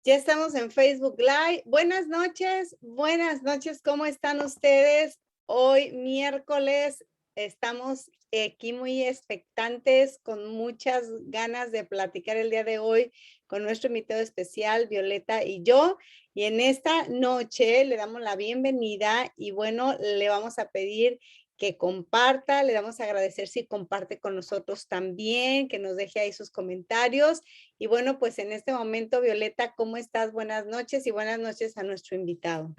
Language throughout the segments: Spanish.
Ya estamos en Facebook Live. Buenas noches, ¿cómo están ustedes? Hoy miércoles estamos aquí muy expectantes, con muchas ganas de platicar el día de hoy con nuestro invitado especial, Violeta y yo. Y en esta noche le damos la bienvenida y bueno, le vamos a pedir que comparta, le damos a agradecer si comparte con nosotros también, que nos deje ahí sus comentarios. Y bueno, pues en este momento, Violeta, ¿cómo estás? Buenas noches y buenas noches a nuestro invitado.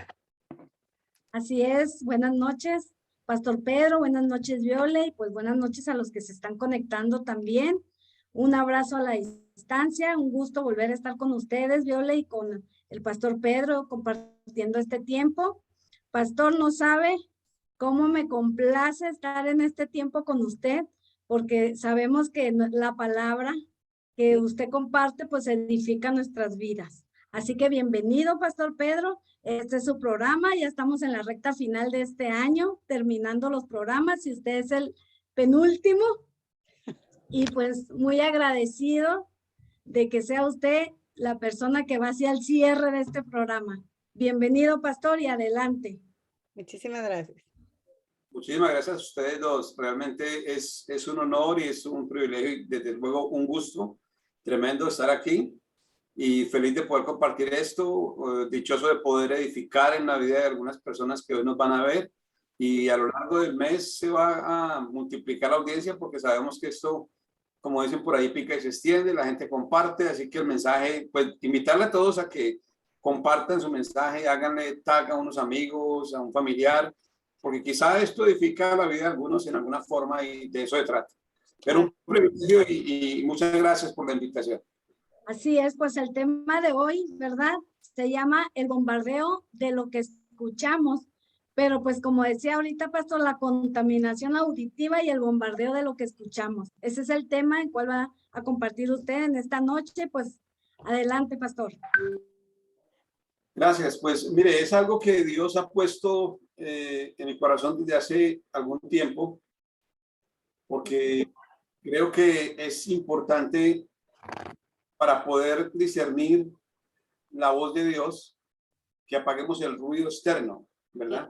Así es, buenas noches, Pastor Pedro, buenas noches, Viole, y pues buenas noches a los que se están conectando también. Un abrazo a la distancia, un gusto volver a estar con ustedes, Viole, y con el Pastor Pedro compartiendo este tiempo. Pastor, no sabe cómo me complace estar en este tiempo con usted, porque sabemos que la palabra que usted comparte pues edifica nuestras vidas. Así que bienvenido, Pastor Pedro. Este es su programa, ya estamos en la recta final de este año, terminando los programas y usted es el penúltimo. Y pues muy agradecido de que sea usted la persona que va hacia el cierre de este programa. Bienvenido, Pastor, y adelante. Muchísimas gracias. Muchísimas gracias a ustedes dos. Realmente es un honor y es un privilegio y desde luego un gusto tremendo estar aquí y feliz de poder compartir esto, dichoso de poder edificar en la vida de algunas personas que hoy nos van a ver, y a lo largo del mes se va a multiplicar la audiencia porque sabemos que esto, como dicen por ahí, pica y se extiende, la gente comparte, así que el mensaje, pues invitarle a todos a que compartan su mensaje, háganle tag a unos amigos, a un familiar, porque quizá esto edifica la vida de algunos en alguna forma y de eso se trata. Pero un privilegio y muchas gracias por la invitación. Así es, pues el tema de hoy, ¿verdad? Se llama el bombardeo de lo que escuchamos, pero pues como decía ahorita, Pastor, la contaminación auditiva y el bombardeo de lo que escuchamos. Ese es el tema en cual va a compartir usted en esta noche, pues adelante, Pastor. Gracias, pues mire, es algo que Dios ha puesto en mi corazón desde hace algún tiempo, porque creo que es importante para poder discernir la voz de Dios, que apaguemos el ruido externo, ¿verdad?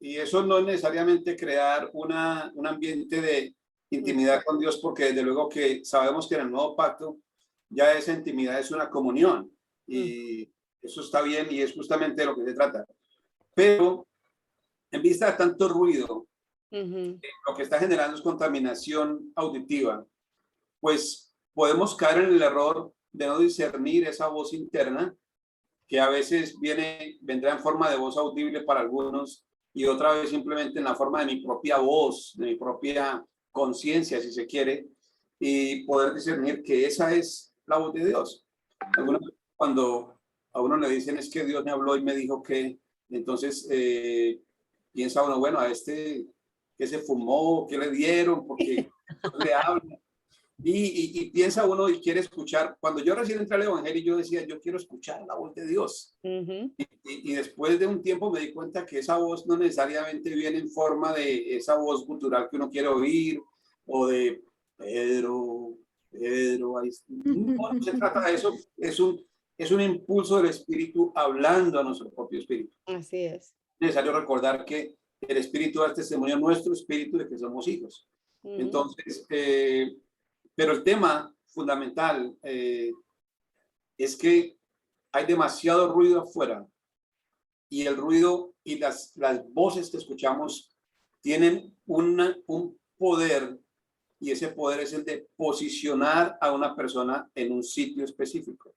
Y eso no es necesariamente crear un ambiente de intimidad con Dios, porque desde luego que sabemos que en el nuevo pacto ya esa intimidad es una comunión y eso está bien y es justamente de lo que se trata. Pero en vista de tanto ruido, lo que está generando es contaminación auditiva, pues podemos caer en el error de no discernir esa voz interna, que a veces vendrá en forma de voz audible para algunos y otra vez simplemente en la forma de mi propia voz, de mi propia conciencia, si se quiere, y poder discernir que esa es la voz de Dios. Algunas veces cuando a uno le dicen es que Dios me habló y me dijo que, entonces piensa uno, bueno, a este que se fumó, que le dieron, porque le habla. Y piensa uno y quiere escuchar. Cuando yo recién entré al Evangelio, yo decía, yo quiero escuchar la voz de Dios. Y después de un tiempo me di cuenta que esa voz no necesariamente viene en forma de esa voz cultural que uno quiere oír, o de Pedro, ahí no se trata de eso. Es un impulso del Espíritu hablando a nuestro propio espíritu. Así es. Es necesario recordar que el Espíritu da testimonio a nuestro espíritu de que somos hijos. Entonces, pero el tema fundamental es que hay demasiado ruido afuera y el ruido y las voces que escuchamos tienen un poder, y ese poder es el de posicionar a una persona en un sitio específico.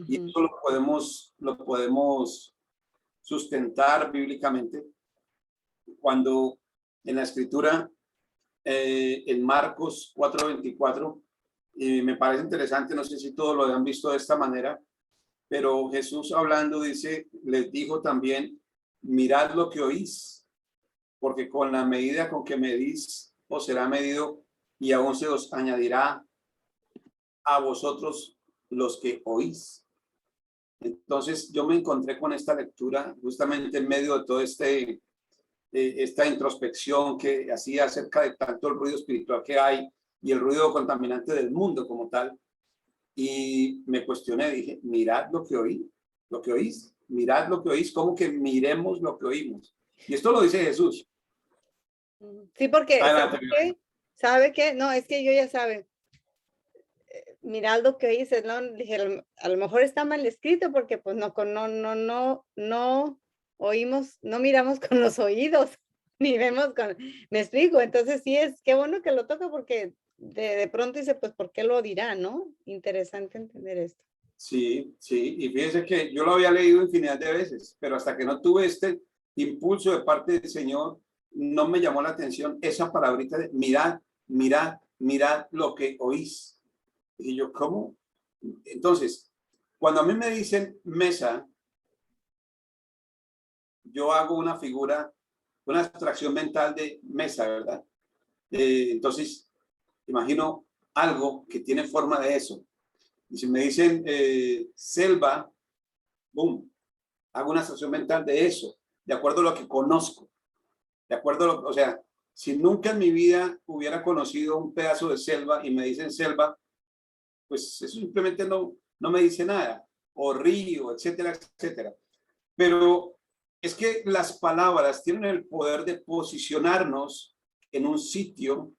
Y eso lo podemos sustentar bíblicamente cuando en la escritura en Marcos 4:24, y me parece interesante, no sé si todos lo han visto de esta manera, pero Jesús hablando dice, les dijo también, mirad lo que oís, porque con la medida con que medís os será medido y aún se os añadirá a vosotros los que oís. Entonces yo me encontré con esta lectura justamente en medio de todo esta introspección que hacía acerca de tanto el ruido espiritual que hay y el ruido contaminante del mundo como tal. y me cuestioné, dije, mirad lo que oí, lo que oís, mirad lo que oís, como que miremos lo que oímos. Y esto lo dice Jesús. Sí, porque, Adelante. ¿sabe qué? ¿Sabe qué? No, es que yo ya sabe. Mirad lo que dices, ¿no? Dije, a lo mejor está mal escrito porque pues no oímos, no miramos con los oídos, ni vemos con, me explico, entonces sí es, qué bueno que lo toca porque de pronto dice, pues, ¿por qué lo dirá, no? Interesante entender esto. Sí, sí, y fíjense que yo lo había leído infinidad de veces, pero hasta que no tuve este impulso de parte del Señor, no me llamó la atención esa palabrita de mirad, mirad, mirad lo que oís. Y yo, ¿cómo? Entonces, cuando a mí me dicen mesa, yo hago una figura, una abstracción mental de mesa, ¿verdad? Entonces, imagino algo que tiene forma de eso. Y si me dicen selva, boom, hago una asociación mental de eso, de acuerdo a lo que conozco, de acuerdo a lo, o sea, si nunca en mi vida hubiera conocido un pedazo de selva y me dicen selva, pues eso simplemente no me dice nada, o río, etcétera, etcétera. Pero es que las palabras tienen el poder de posicionarnos en un sitio,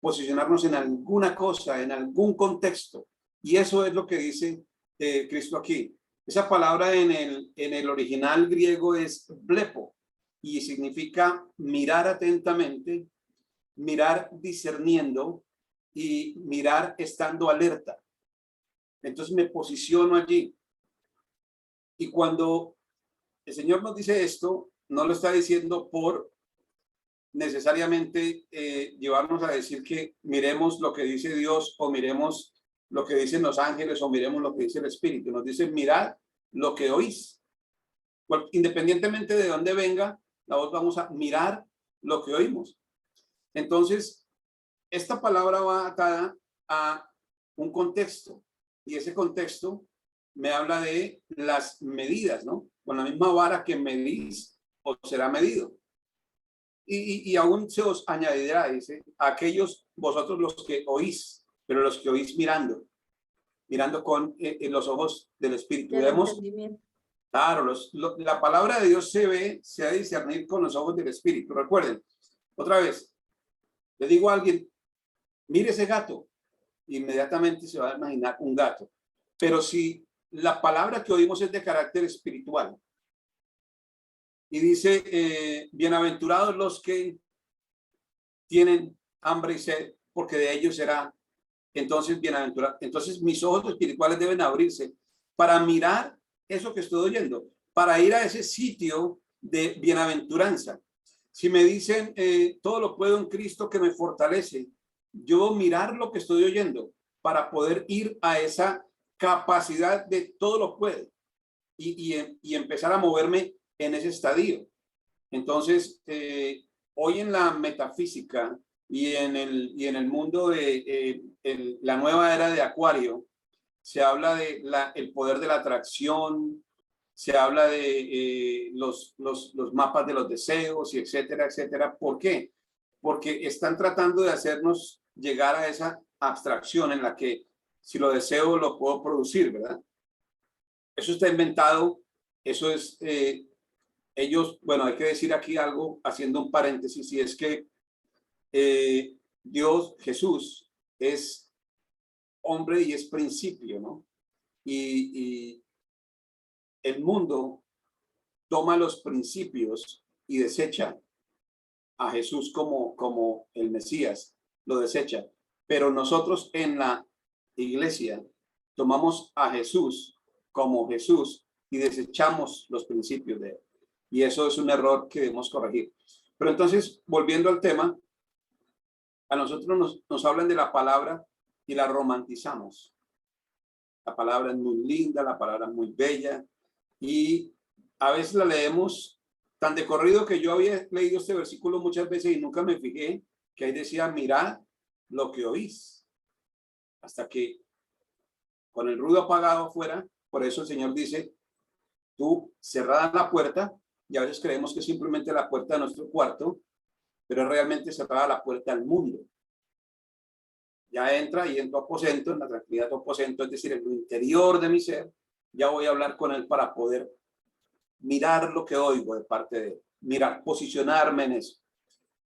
posicionarnos en alguna cosa, en algún contexto. Y eso es lo que dice Cristo aquí. Esa palabra en el original griego es blepo y significa mirar atentamente, mirar discerniendo y mirar estando alerta. Entonces me posiciono allí. Y cuando el Señor nos dice esto, no lo está diciendo por necesariamente llevarnos a decir que miremos lo que dice Dios o miremos lo que dicen los ángeles o miremos lo que dice el Espíritu. Nos dice mirad lo que oís. Independientemente de dónde venga la voz, vamos a mirar lo que oímos. Entonces, esta palabra va atada a un contexto y ese contexto me habla de las medidas, ¿no? Con la misma vara que medís o será medido. Y aún se os añadirá, dice, a aquellos vosotros los que oís, pero los que oís mirando con los ojos del Espíritu. Del Vemos, entendimiento. claro, la palabra de Dios se ha de discernir con los ojos del Espíritu. Recuerden, otra vez, le digo a alguien, mire ese gato, inmediatamente se va a imaginar un gato. Pero si la palabra que oímos es de carácter espiritual, y dice, bienaventurados los que tienen hambre y sed, porque de ellos será. Entonces, bienaventurado. Entonces, mis ojos espirituales deben abrirse para mirar eso que estoy oyendo, para ir a ese sitio de bienaventuranza. Si me dicen, todo lo puedo en Cristo que me fortalece, yo mirar lo que estoy oyendo para poder ir a esa capacidad de todo lo puedo y empezar a moverme en ese estadio. Entonces, hoy en la metafísica y en el mundo de la nueva era de Acuario, se habla de el poder de la atracción, se habla de los mapas de los deseos y etcétera, etcétera. ¿Por qué? Porque están tratando de hacernos llegar a esa abstracción en la que si lo deseo lo puedo producir, ¿verdad? Eso está inventado, eso es ellos, bueno, hay que decir aquí algo, haciendo un paréntesis, y es que Dios, Jesús, es hombre y es principio, ¿no? Y el mundo toma los principios y desecha a Jesús como el Mesías, lo desecha. Pero nosotros en la iglesia tomamos a Jesús como Jesús y desechamos los principios de él. Y eso es un error que debemos corregir. Pero entonces, volviendo al tema, a nosotros nos hablan de la palabra y la romantizamos. La palabra es muy linda, la palabra es muy bella y a veces la leemos tan de corrido que yo había leído este versículo muchas veces y nunca me fijé que ahí decía, mirad lo que oís. Hasta que con el ruido apagado afuera, por eso el Señor dice, tú cerrada la puerta, y a veces creemos que es simplemente la puerta de nuestro cuarto, pero realmente cerrada la puerta al mundo. ya entra y en tu aposento, en la tranquilidad de tu aposento, es decir, en lo interior de mi ser, ya voy a hablar con él para poder mirar lo que oigo de parte de él, mirar, posicionarme en eso.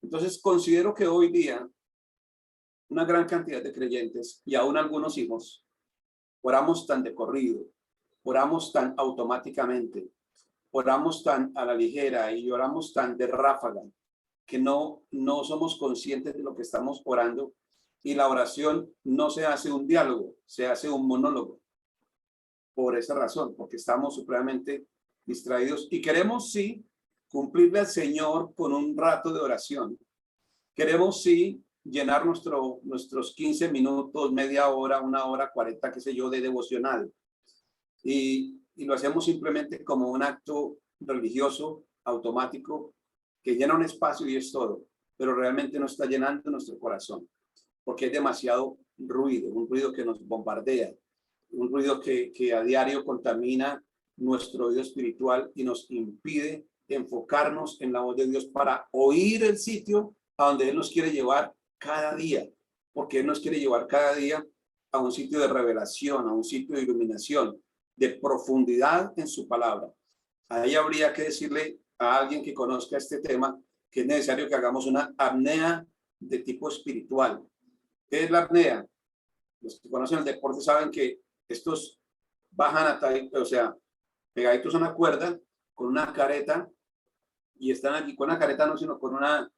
Entonces considero que hoy día una gran cantidad de creyentes y aún algunos hijos oramos tan de corrido, oramos tan automáticamente, oramos tan a la ligera y oramos tan de ráfaga que no somos conscientes de lo que estamos orando, y la oración no se hace un diálogo, se hace un monólogo. Por esa razón, porque estamos supremamente distraídos y queremos sí cumplirle al Señor con un rato de oración. Queremos sí llenar nuestros 15 minutos, media hora, 1 hora, 40, qué sé yo, de devocional. Y lo hacemos simplemente como un acto religioso, automático, que llena un espacio y es todo, pero realmente no está llenando nuestro corazón, porque hay demasiado ruido, un ruido que nos bombardea, un ruido que a diario contamina nuestro oído espiritual y nos impide enfocarnos en la voz de Dios para oír el sitio a donde Él nos quiere llevar cada día, porque Él nos quiere llevar cada día a un sitio de revelación, a un sitio de iluminación, de profundidad en su palabra. Ahí habría que decirle a alguien que conozca este tema que es necesario que hagamos una apnea de tipo espiritual. ¿Qué es la apnea? Los que conocen el deporte saben que estos bajan o sea, pegaditos a una cuerda con una careta y están aquí con una careta, no, sino con una,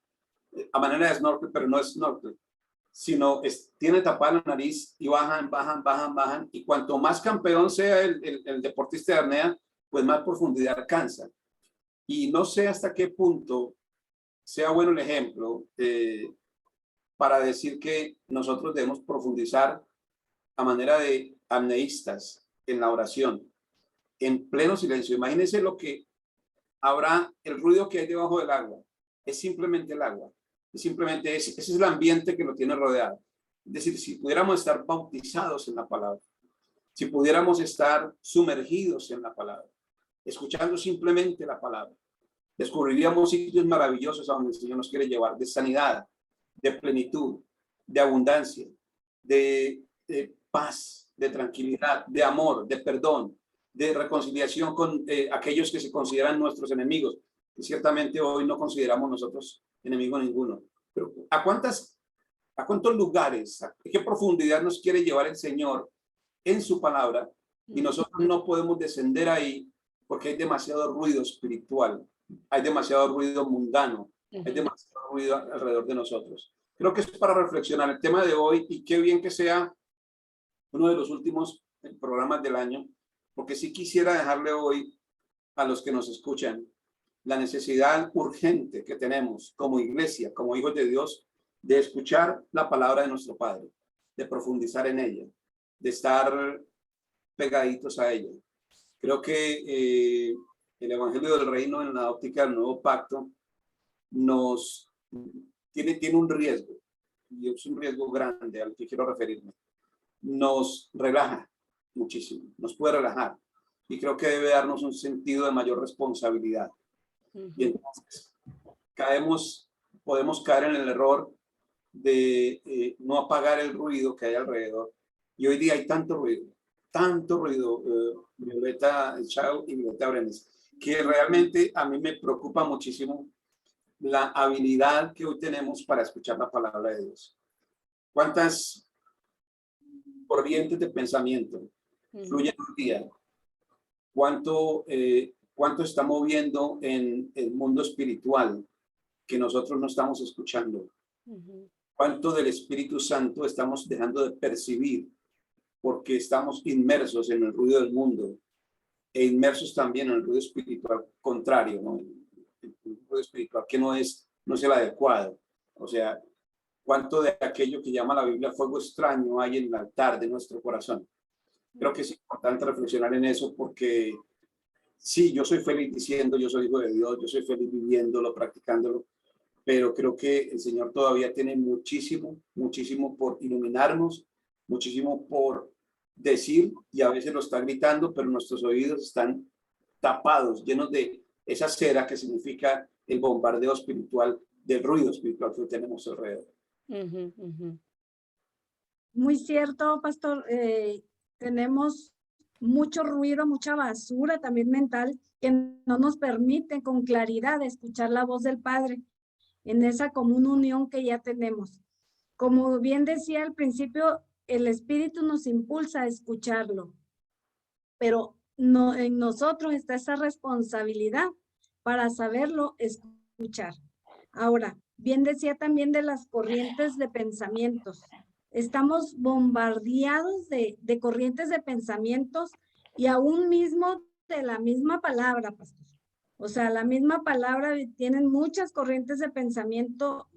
a manera de snorkel, pero no es snorkel, sino tiene tapada la nariz y bajan, bajan, bajan, bajan. Y cuanto más campeón sea el deportista de apnea, pues más profundidad alcanza. Y no sé hasta qué punto sea bueno el ejemplo para decir que nosotros debemos profundizar a manera de apneístas en la oración, en pleno silencio. Imagínense lo que habrá, el ruido que hay debajo del agua. Es simplemente el agua. Es simplemente ese es el ambiente que lo tiene rodeado. Es decir, si pudiéramos estar bautizados en la palabra, si pudiéramos estar sumergidos en la palabra, escuchando simplemente la palabra, descubriríamos sitios maravillosos a donde el Señor nos quiere llevar, de sanidad, de plenitud, de abundancia, de paz, de tranquilidad, de amor, de perdón, de reconciliación con aquellos que se consideran nuestros enemigos, que ciertamente hoy no consideramos nosotros enemigo ninguno. Pero ¿a cuántos lugares, a qué profundidad nos quiere llevar el Señor en su palabra? Y nosotros no podemos descender ahí porque hay demasiado ruido espiritual, hay demasiado ruido mundano, hay demasiado ruido alrededor de nosotros. Creo que es para reflexionar el tema de hoy, y qué bien que sea uno de los últimos programas del año, porque sí quisiera dejarle hoy a los que nos escuchan la necesidad urgente que tenemos como iglesia, como hijos de Dios, de escuchar la palabra de nuestro Padre, de profundizar en ella, de estar pegaditos a ella. Creo que el Evangelio del Reino en la óptica del Nuevo Pacto tiene un riesgo, y es un riesgo grande al que quiero referirme. Nos relaja muchísimo, nos puede relajar, y creo que debe darnos un sentido de mayor responsabilidad. Y entonces podemos caer en el error de no apagar el ruido que hay alrededor. Y hoy día hay tanto ruido, Violeta Chao y Violeta Brenes, que realmente a mí me preocupa muchísimo la habilidad que hoy tenemos para escuchar la palabra de Dios. ¿Cuántas corrientes de pensamiento fluyen hoy día? ¿Cuánto está moviendo en el mundo espiritual que nosotros no estamos escuchando? ¿Cuánto del Espíritu Santo estamos dejando de percibir porque estamos inmersos en el ruido del mundo e inmersos también en el ruido espiritual contrario, ¿no? El ruido espiritual que no es el adecuado? O sea, ¿cuánto de aquello que llama la Biblia fuego extraño hay en el altar de nuestro corazón? Creo que es importante reflexionar en eso, porque sí, yo soy feliz diciendo yo soy hijo de Dios, yo soy feliz viviéndolo, practicándolo, pero creo que el Señor todavía tiene muchísimo por iluminarnos, muchísimo por decir, y a veces lo está gritando, pero nuestros oídos están tapados, llenos de esa cera que significa el bombardeo espiritual, del ruido espiritual que tenemos alrededor. muy cierto, pastor. Tenemos mucho ruido, mucha basura también mental que no nos permite con claridad escuchar la voz del Padre en esa común unión que ya tenemos. Como bien decía al principio, el Espíritu nos impulsa a escucharlo, pero no, en nosotros está esa responsabilidad para saberlo escuchar. Ahora, bien decía también de las corrientes de pensamientos. Estamos bombardeados de corrientes de pensamientos y aún mismo de la misma palabra, pastor. O sea, la misma palabra tienen muchas corrientes de pensamiento.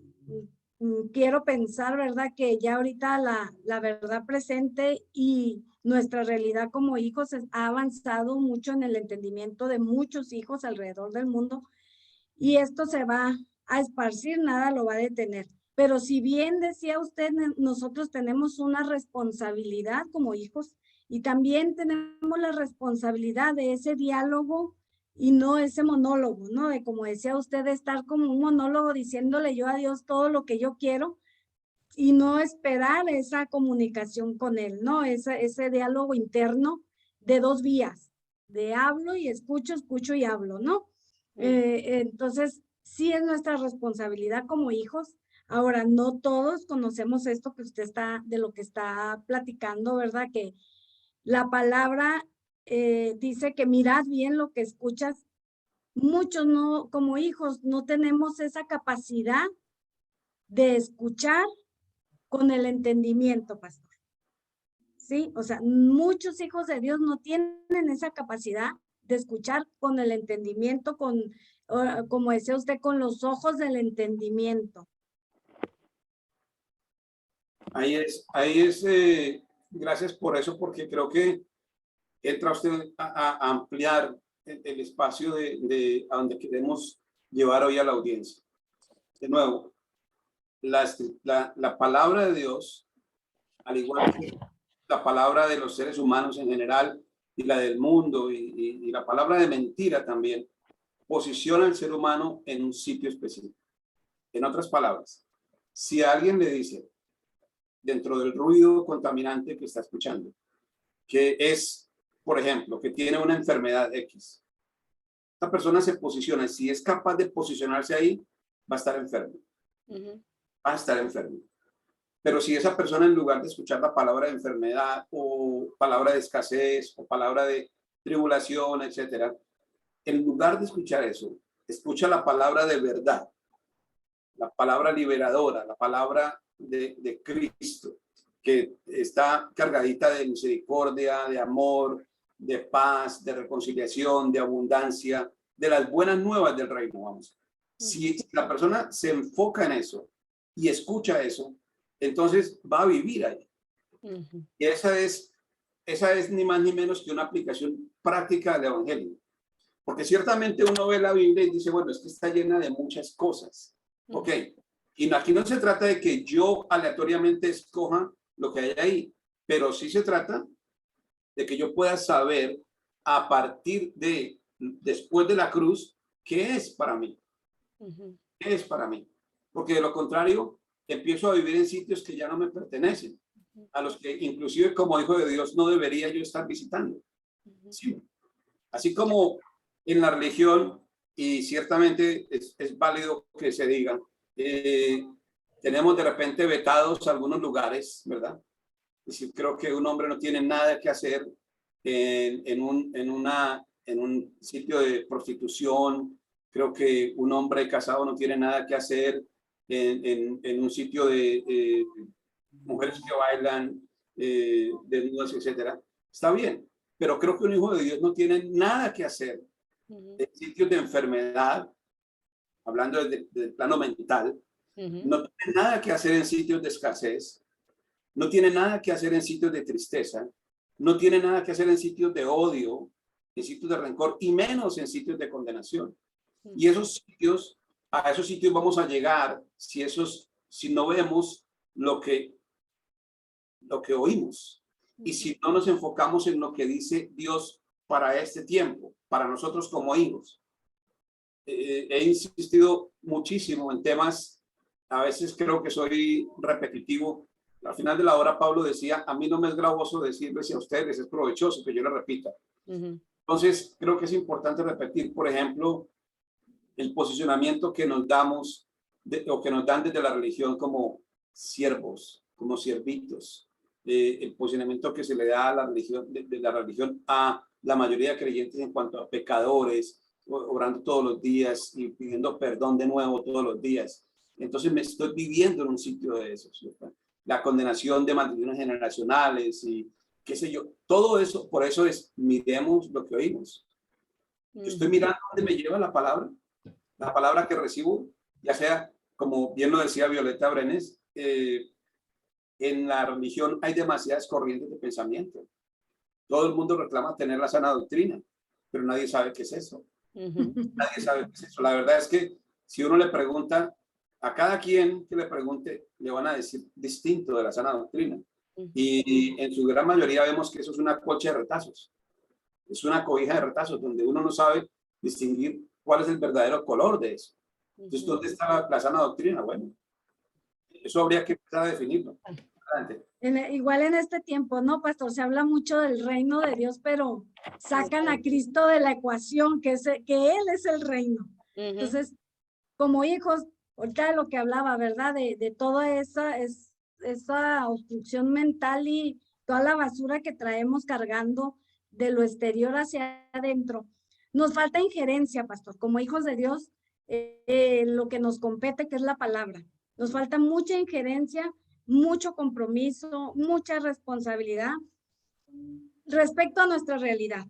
Quiero pensar, ¿verdad? Que ya ahorita la verdad presente y nuestra realidad como hijos ha avanzado mucho en el entendimiento de muchos hijos alrededor del mundo y esto se va a esparcir, nada lo va a detener. Pero si bien decía usted, nosotros tenemos una responsabilidad como hijos y también tenemos la responsabilidad de ese diálogo y no ese monólogo, ¿no? De como decía usted, de estar como un monólogo diciéndole yo a Dios todo lo que yo quiero y no esperar esa comunicación con Él, ¿no? Ese diálogo interno de dos vías, de hablo y escucho, escucho y hablo, ¿no? Entonces, sí es nuestra responsabilidad como hijos. Ahora, no todos conocemos esto que usted está, de lo que está platicando, ¿verdad? Que la palabra dice que mirad bien lo que escuchas. Muchos no, como hijos, no tenemos esa capacidad de escuchar con el entendimiento, pastor. Sí, o sea, muchos hijos de Dios no tienen esa capacidad de escuchar con el entendimiento, como decía usted, con los ojos del entendimiento. Gracias por eso, porque creo que entra usted a ampliar el espacio a donde queremos llevar hoy a la audiencia. De nuevo, la palabra de Dios, al igual que la palabra de los seres humanos en general y la del mundo y la palabra de mentira también, posiciona al ser humano en un sitio específico. En otras palabras, si a alguien le dice, dentro del ruido contaminante que está escuchando, que es, por ejemplo, que tiene una enfermedad X, esta persona se posiciona, si es capaz de posicionarse ahí, va a estar enfermo. Va a estar enfermo. Pero si esa persona, en lugar de escuchar la palabra de enfermedad o palabra de escasez o palabra de tribulación, etcétera, en lugar de escuchar eso, escucha la palabra de verdad, la palabra liberadora, la palabra de Cristo, que está cargadita de misericordia, de amor, de paz, de reconciliación, de abundancia, de las buenas nuevas del reino, vamos. Si la persona se enfoca en eso y escucha eso, entonces va a vivir ahí. Y esa es ni más ni menos que una aplicación práctica del evangelio. Porque ciertamente uno ve la Biblia y dice, bueno, es que está llena de muchas cosas. Ok. Y aquí no se trata de que yo aleatoriamente escoja lo que hay ahí, pero sí se trata de que yo pueda saber a partir de, después de la cruz, qué es para mí. ¿Qué es para mí? Porque de lo contrario, empiezo a vivir en sitios que ya no me pertenecen, a los que inclusive como hijo de Dios no debería yo estar visitando. Sí. Así como en la religión, y ciertamente es válido que se diga, tenemos de repente vetados algunos lugares, ¿verdad? Es decir, creo que un hombre no tiene nada que hacer en un sitio de prostitución. Creo que un hombre casado no tiene nada que hacer en un sitio de mujeres que bailan desnudas, etcétera. Está bien, pero creo que un hijo de Dios no tiene nada que hacer en sitios de enfermedad, hablando del plano mental. No tiene nada que hacer en sitios de escasez. No tiene nada que hacer en sitios de tristeza. No tiene nada que hacer en sitios de odio, en sitios de rencor, y menos en sitios de condenación. Y a esos sitios vamos a llegar si no vemos lo que oímos. Y si no nos enfocamos en lo que dice Dios para este tiempo, para nosotros como hijos. He insistido muchísimo en temas, a veces creo que soy repetitivo, Al final de la hora, Pablo decía, a mí no me es gravoso decirles y a ustedes es provechoso que yo les repita. Entonces, creo que es importante repetir, por ejemplo, el posicionamiento que nos damos o que nos dan desde la religión como siervos, como siervitos. El posicionamiento que se le da a la religión, de la religión a la mayoría de creyentes en cuanto a pecadores, orando todos los días y pidiendo perdón de nuevo todos los días. Entonces me estoy viviendo en un sitio de eso, ¿cierto? La condenación de maldiciones generacionales y qué sé yo, todo eso, por eso es, miremos lo que oímos. Yo estoy mirando dónde me lleva la palabra que recibo, ya sea, como bien lo decía Violeta Brenes, en la religión hay demasiadas corrientes de pensamiento. Todo el mundo reclama tener la sana doctrina, pero nadie sabe qué es eso. Nadie sabe qué es eso. La verdad es que si uno le pregunta a cada quien que le pregunte, le van a decir distinto de la sana doctrina. Y en su gran mayoría vemos que eso es una colcha de retazos. Es una cobija de retazos donde uno no sabe distinguir cuál es el verdadero color de eso. Entonces, ¿dónde está la sana doctrina? Bueno, eso habría que empezar a definirlo. Adelante. Igual en este tiempo, ¿no, pastor? Se habla mucho del reino de Dios, pero sacan a Cristo de la ecuación, que Él es el reino. Entonces, como hijos, ahorita de lo que hablaba, ¿verdad? De toda esa obstrucción mental y toda la basura que traemos cargando de lo exterior hacia adentro. Nos falta injerencia, pastor, como hijos de Dios, lo que nos compete, que es la palabra. Nos falta mucha injerencia, mucho compromiso, mucha responsabilidad respecto a nuestra realidad,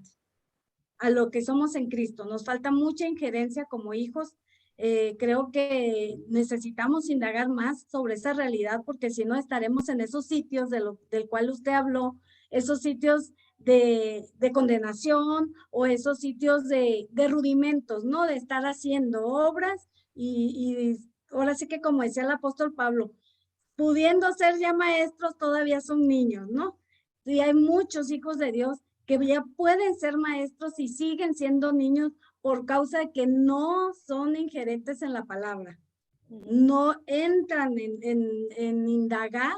a lo que somos en Cristo. Nos falta mucha injerencia como hijos. Creo que necesitamos indagar más sobre esa realidad, porque si no estaremos en esos sitios del cual usted habló, esos sitios de condenación o esos sitios de rudimentos, ¿no? De estar haciendo obras y ahora sí que como decía el apóstol Pablo, pudiendo ser ya maestros, todavía son niños, ¿no? Y hay muchos hijos de Dios que ya pueden ser maestros y siguen siendo niños por causa de que no son ingerentes en la palabra. No entran en indagar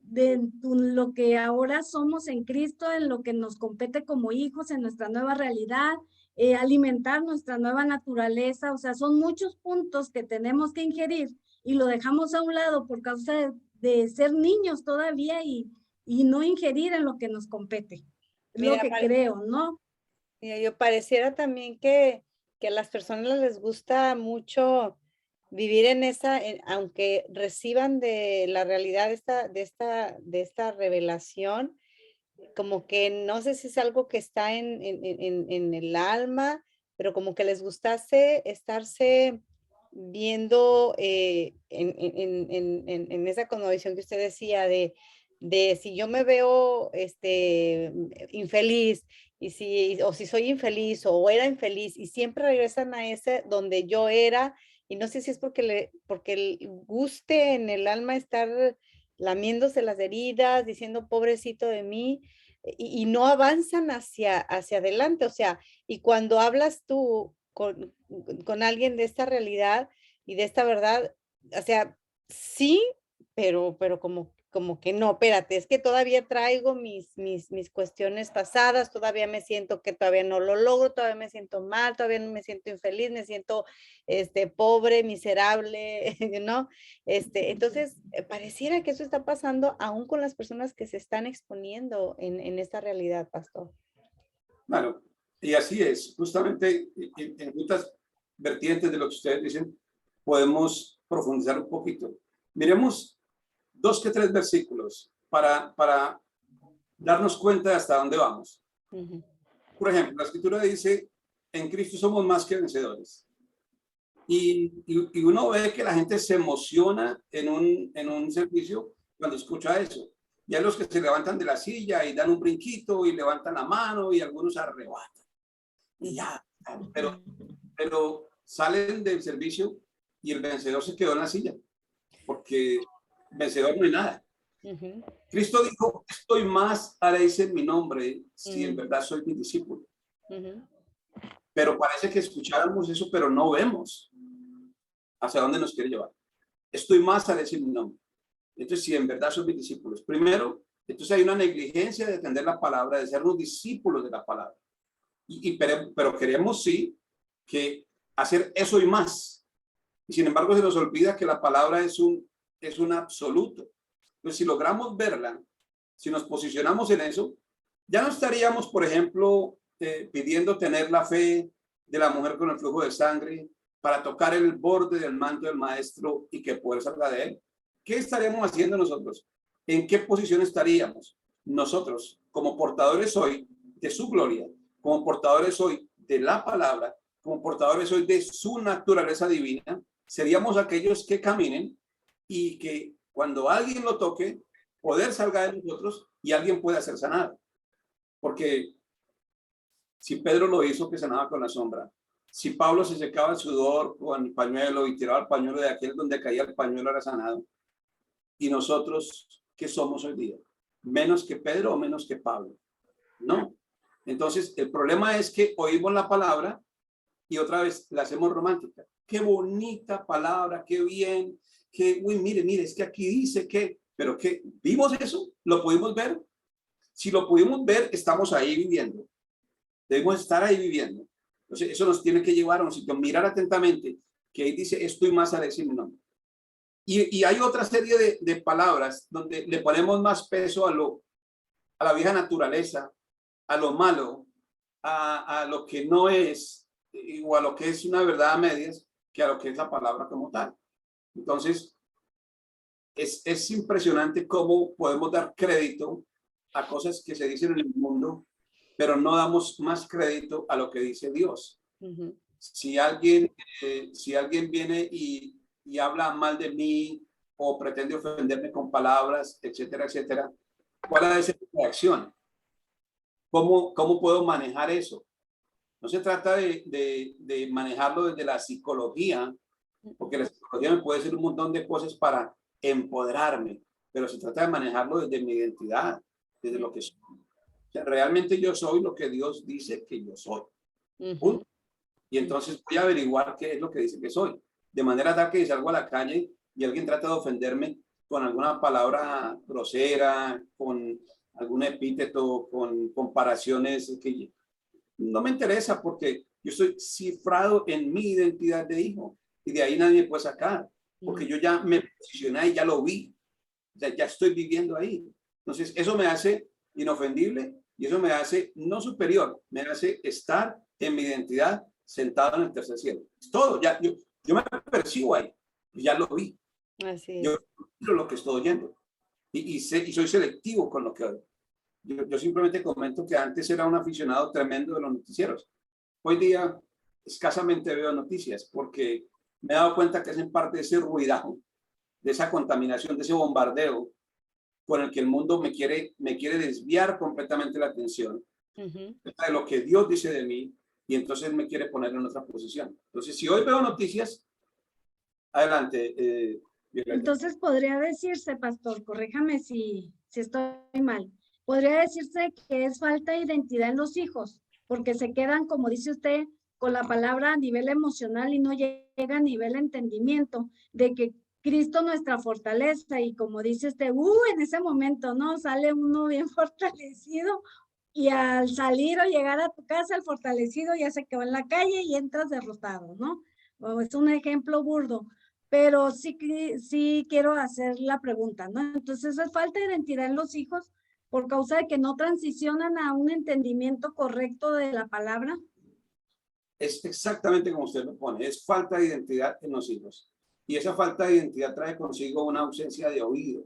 de lo que ahora somos en Cristo, en lo que nos compete como hijos, en nuestra nueva realidad, alimentar nuestra nueva naturaleza. O sea, son muchos puntos que tenemos que ingerir y lo dejamos a un lado por causa de ser niños todavía y no ingerir en lo que nos compete. Es lo que creo, ¿no? Mira, yo pareciera también que a las personas les gusta mucho vivir en aunque reciban de la realidad de esta revelación, como que no sé si es algo que está en el alma, pero como que les gustase estarse viendo en esa conmovisión que usted decía de si yo me veo infeliz o si soy infeliz o era infeliz y siempre regresan a ese donde yo era y no sé si es porque el guste en el alma estar lamiéndose las heridas, diciendo pobrecito de mí y no avanzan hacia adelante, o sea, y cuando hablas tú con alguien de esta realidad y de esta verdad, o sea, sí, pero como que no, espérate, es que todavía traigo mis cuestiones pasadas, todavía me siento que todavía no lo logro, todavía me siento mal, todavía me siento infeliz, me siento pobre, miserable, ¿no? Entonces, pareciera que eso está pasando aún con las personas que se están exponiendo en esta realidad, pastor. Bueno, y así es, justamente en muchas vertientes de lo que ustedes dicen, podemos profundizar un poquito. Miremos 2 que 3 versículos para darnos cuenta de hasta dónde vamos. Por ejemplo, la escritura dice, en Cristo somos más que vencedores. Y uno ve que la gente se emociona en un servicio cuando escucha eso. Y hay los que se levantan de la silla y dan un brinquito y levantan la mano y algunos arrebatan. Y ya, pero salen del servicio y el vencedor se quedó en la silla, porque vencedor no hay nada. Cristo dijo, estoy más haréis en mi nombre si en verdad soy mi discípulo. Pero parece que escucháramos eso, pero no vemos hacia dónde nos quiere llevar. Estoy más haréis en mi nombre. Entonces, si en verdad son mis discípulos, primero, entonces hay una negligencia de atender la palabra, de ser los discípulos de la palabra. Pero queremos sí que hacer eso y más. Y sin embargo, se nos olvida que la palabra es un absoluto. Entonces, si logramos verla, si nos posicionamos en eso, ya no estaríamos, por ejemplo, pidiendo tener la fe de la mujer con el flujo de sangre para tocar el borde del manto del maestro y que poder salga de él. ¿Qué estaríamos haciendo nosotros? ¿En qué posición estaríamos nosotros como portadores hoy de su gloria, como portadores hoy de la palabra, como portadores hoy de su naturaleza divina? Seríamos aquellos que caminen y que cuando alguien lo toque, poder salga de nosotros y alguien pueda ser sanado. Porque si Pedro lo hizo, que sanaba con la sombra, si Pablo se secaba el sudor con el pañuelo y tiraba el pañuelo de aquel donde caía el pañuelo, era sanado. ¿Y nosotros qué somos hoy día? ¿Menos que Pedro o menos que Pablo? No. Entonces, el problema es que oímos la palabra y otra vez la hacemos romántica. Qué bonita palabra, qué bien, uy, mire, es que aquí dice que, pero que, ¿vimos eso? ¿Lo pudimos ver? Si lo pudimos ver, estamos ahí viviendo. Debemos estar ahí viviendo. Entonces, eso nos tiene que llevar a un sitio, mirar atentamente, que ahí dice, estoy más a decir mi nombre. Y hay otra serie de palabras donde le ponemos más peso a la vieja naturaleza, a lo malo, a lo que no es, o a lo que es una verdad a medias, que a lo que es la palabra como tal. Entonces, es impresionante cómo podemos dar crédito a cosas que se dicen en el mundo, pero no damos más crédito a lo que dice Dios. Ujú. Si alguien viene y habla mal de mí o pretende ofenderme con palabras, etcétera, etcétera, ¿cuál es esa reacción? ¿Cómo puedo manejar eso? No se trata de manejarlo desde la psicología, porque la psicología me puede decir un montón de cosas para empoderarme, pero se trata de manejarlo desde mi identidad, desde lo que soy. O sea, realmente yo soy lo que Dios dice que yo soy. Ujú. Y entonces voy a averiguar qué es lo que dice que soy. De manera tal que si salgo a la calle y alguien trata de ofenderme con alguna palabra grosera, con algún epíteto, con comparaciones que no me interesa, porque yo estoy cifrado en mi identidad de hijo y de ahí nadie me puede sacar, porque yo ya me posicioné y ya lo vi, ya estoy viviendo ahí. Entonces eso me hace inofendible y eso me hace no superior, me hace estar en mi identidad sentado en el tercer cielo. Es todo, ya yo me percibo ahí, ya lo vi. Así es. Yo miro lo que estoy oyendo y soy selectivo con lo que oigo. Yo simplemente comento que antes era un aficionado tremendo de los noticieros. Hoy día escasamente veo noticias porque me he dado cuenta que es en parte de ese ruidajo, de esa contaminación, de ese bombardeo con el que el mundo me quiere desviar completamente la atención de lo que Dios dice de mí y entonces me quiere poner en otra posición. Entonces, si hoy veo noticias, adelante. Entonces podría decirse, pastor, corríjame si estoy mal, podría decirse que es falta de identidad en los hijos, porque se quedan, como dice usted, con la palabra a nivel emocional y no llega a nivel entendimiento de que Cristo nuestra fortaleza, y como dice usted, en ese momento, ¿no? Sale uno bien fortalecido y al salir o llegar a tu casa, el fortalecido ya se quedó en la calle y entras derrotado, ¿no? Es un ejemplo burdo, pero sí quiero hacer la pregunta, ¿no? Entonces, ¿es falta de identidad en los hijos por causa de que no transicionan a un entendimiento correcto de la palabra? Es exactamente como usted lo pone, es falta de identidad en los hijos. Y esa falta de identidad trae consigo una ausencia de oído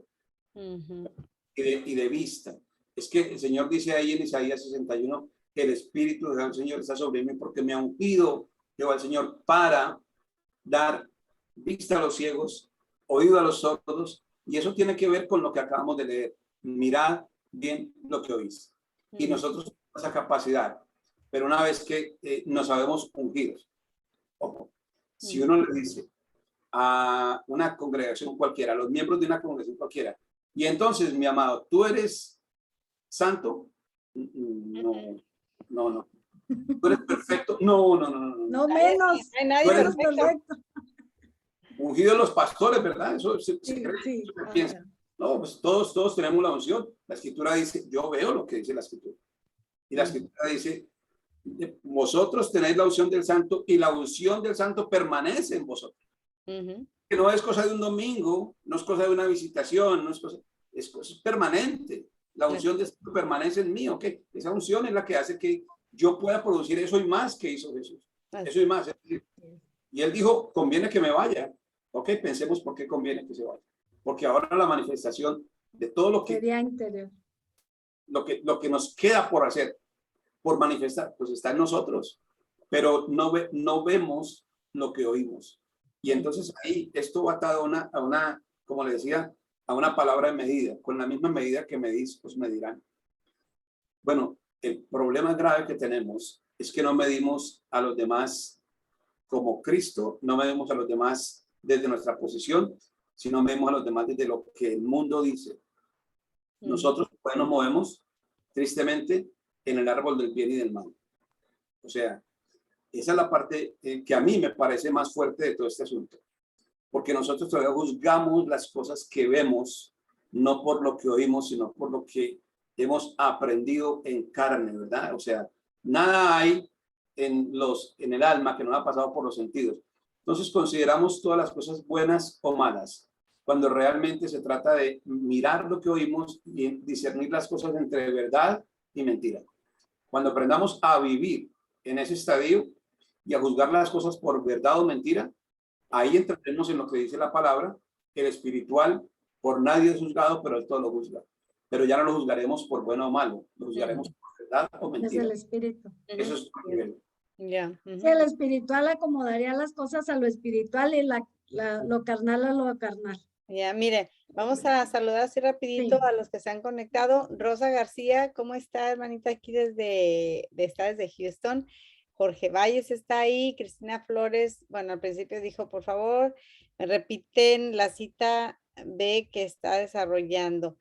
y de vista. Es que el Señor dice ahí en Isaías 61, que el Espíritu del Señor está sobre mí porque me ha ungido, Jehová el Señor, para dar vista a los ciegos, oído a los sordos, y eso tiene que ver con lo que acabamos de leer. Mirad bien lo que oís. Y nosotros tenemos esa capacidad, pero una vez que nos sabemos ungidos, ojo, si uno le dice a una congregación cualquiera, a los miembros de una congregación cualquiera, y entonces, mi amado, ¿tú eres santo? No. ¿Tú eres perfecto? No. No menos. No hay nadie perfecto. perfecto. Ungidos los pastores, ¿verdad? Eso se cree, Sí. eso se piensa. No, pues todos tenemos la unción. La escritura dice, yo veo lo que dice la escritura. Y la escritura dice, vosotros tenéis la unción del santo y la unción del santo permanece en vosotros. Que no es cosa de un domingo, no es cosa de una visitación, no es cosa, es permanente. La unción del santo permanece en mí, ¿ok? Esa unción es la que hace que yo pueda producir eso y más que hizo Jesús. Eso y más. Y él dijo, conviene que me vaya. Ok, pensemos por qué conviene que se vaya. Porque ahora la manifestación de todo lo que, sería interior. Lo que nos queda por hacer, por manifestar, pues está en nosotros. Pero no vemos lo que oímos. Y entonces ahí esto va atado a una, como le decía, a una palabra de medida. Con la misma medida que medís, pues medirán. Bueno, el problema grave que tenemos es que no medimos a los demás como Cristo, no medimos a los demás desde nuestra posición, sino medimos a los demás desde lo que el mundo dice. Nosotros pues, nos movemos, tristemente, en el árbol del bien y del mal. O sea, esa es la parte que a mí me parece más fuerte de todo este asunto. Porque nosotros todavía juzgamos las cosas que vemos, no por lo que oímos, sino por lo que hemos aprendido en carne, ¿verdad? O sea, nada hay en el alma que no ha pasado por los sentidos. Entonces consideramos todas las cosas buenas o malas, cuando realmente se trata de mirar lo que oímos y discernir las cosas entre verdad y mentira. Cuando aprendamos a vivir en ese estadio y a juzgar las cosas por verdad o mentira, ahí entraremos en lo que dice la palabra, que el espiritual por nadie es juzgado, pero él todo lo juzga. Pero ya no lo juzgaremos por bueno o malo, lo juzgaremos por verdad o mentira. Es el espíritu. Eso es el nivel. Sí, el espiritual acomodaría las cosas a lo espiritual y lo carnal a lo carnal. Ya, mire, vamos a saludar así rapidito a los que se han conectado. Rosa García, ¿cómo está, hermanita? Aquí está desde Houston. Jorge Valles está ahí. Cristina Flores, bueno, al principio dijo, por favor, me repiten la cita B que está desarrollando.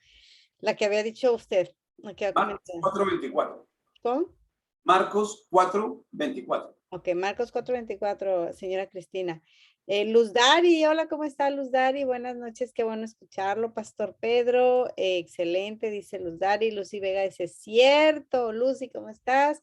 La que había dicho usted. La que Marcos 4:24. ¿Cómo? Marcos 4:24. Ok, Marcos 4:24, señora Cristina. Luz Dari, hola, ¿cómo está Luz Dari? Buenas noches, qué bueno escucharlo. Pastor Pedro, excelente, dice Luz Dari. Lucy Vega dice, cierto. Lucy, ¿cómo estás?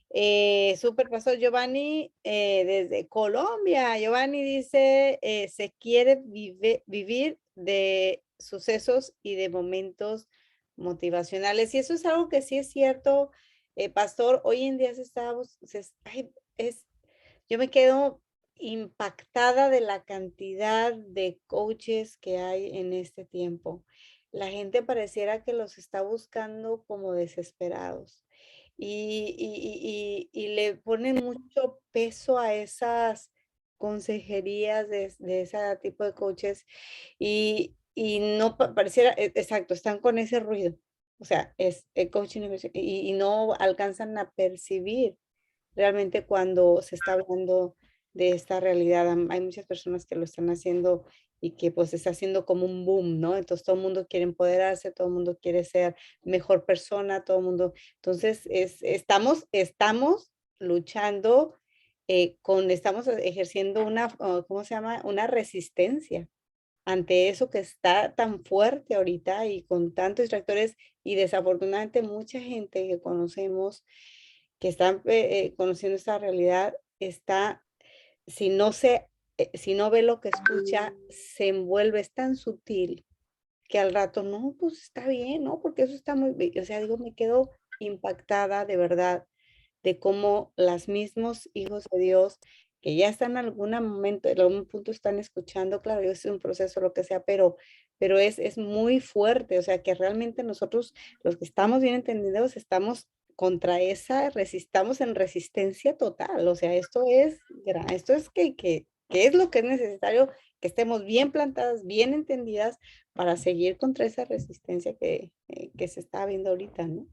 Super Pastor Giovanni, desde Colombia. Giovanni dice, se quiere vivir de sucesos y de momentos motivacionales. Y eso es algo que sí es cierto, Pastor. Hoy en día yo me quedo impactada de la cantidad de coaches que hay en este tiempo. La gente pareciera que los está buscando como desesperados y le ponen mucho peso a esas consejerías de ese tipo de coaches y no pareciera, exacto, están con ese ruido. O sea, es el coaching y no alcanzan a percibir realmente cuando se está hablando de esta realidad. Hay muchas personas que lo están haciendo y que pues está haciendo como un boom, ¿no? Entonces todo el mundo quiere empoderarse, todo el mundo quiere ser mejor persona, todo el mundo. Entonces estamos luchando, estamos ejerciendo ¿cómo se llama? Una resistencia ante eso que está tan fuerte ahorita y con tantos distractores y desafortunadamente mucha gente que conocemos que están conociendo esta realidad está, si si no ve lo que escucha, se envuelve, es tan sutil que al rato, no, pues está bien, ¿no? Porque eso está muy, o sea, digo, me quedo impactada de verdad de cómo los mismos hijos de Dios que ya están en en algún punto están escuchando, claro, es un proceso, lo que sea, pero es muy fuerte, o sea, que realmente nosotros, los que estamos bien entendidos, estamos contra estamos en resistencia total, o sea, esto es que es lo que es necesario, que estemos bien plantadas, bien entendidas para seguir contra esa resistencia que se está viendo ahorita, ¿no?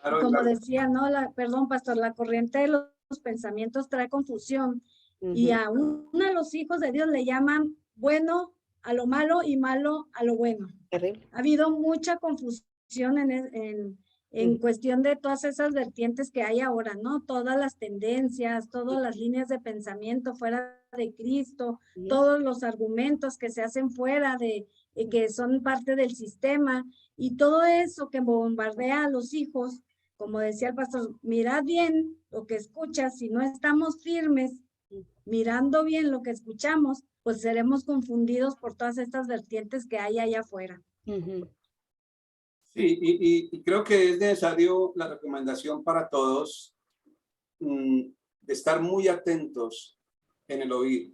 Claro, Como claro. decía, ¿no? Perdón, pastor, la corriente de los pensamientos trae confusión. Y aún a los hijos de Dios le llaman bueno a lo malo y malo a lo bueno. Terrible. Ha habido mucha confusión en cuestión de todas esas vertientes que hay ahora, ¿no? Todas las tendencias, todas las líneas de pensamiento fuera de Cristo, todos los argumentos que se hacen fuera de que son parte del sistema, y todo eso que bombardea a los hijos, como decía el pastor, mirad bien lo que escuchas. Si no estamos firmes, mirando bien lo que escuchamos, pues seremos confundidos por todas estas vertientes que hay allá afuera. Sí, y creo que es necesario la recomendación para todos de estar muy atentos en el oír,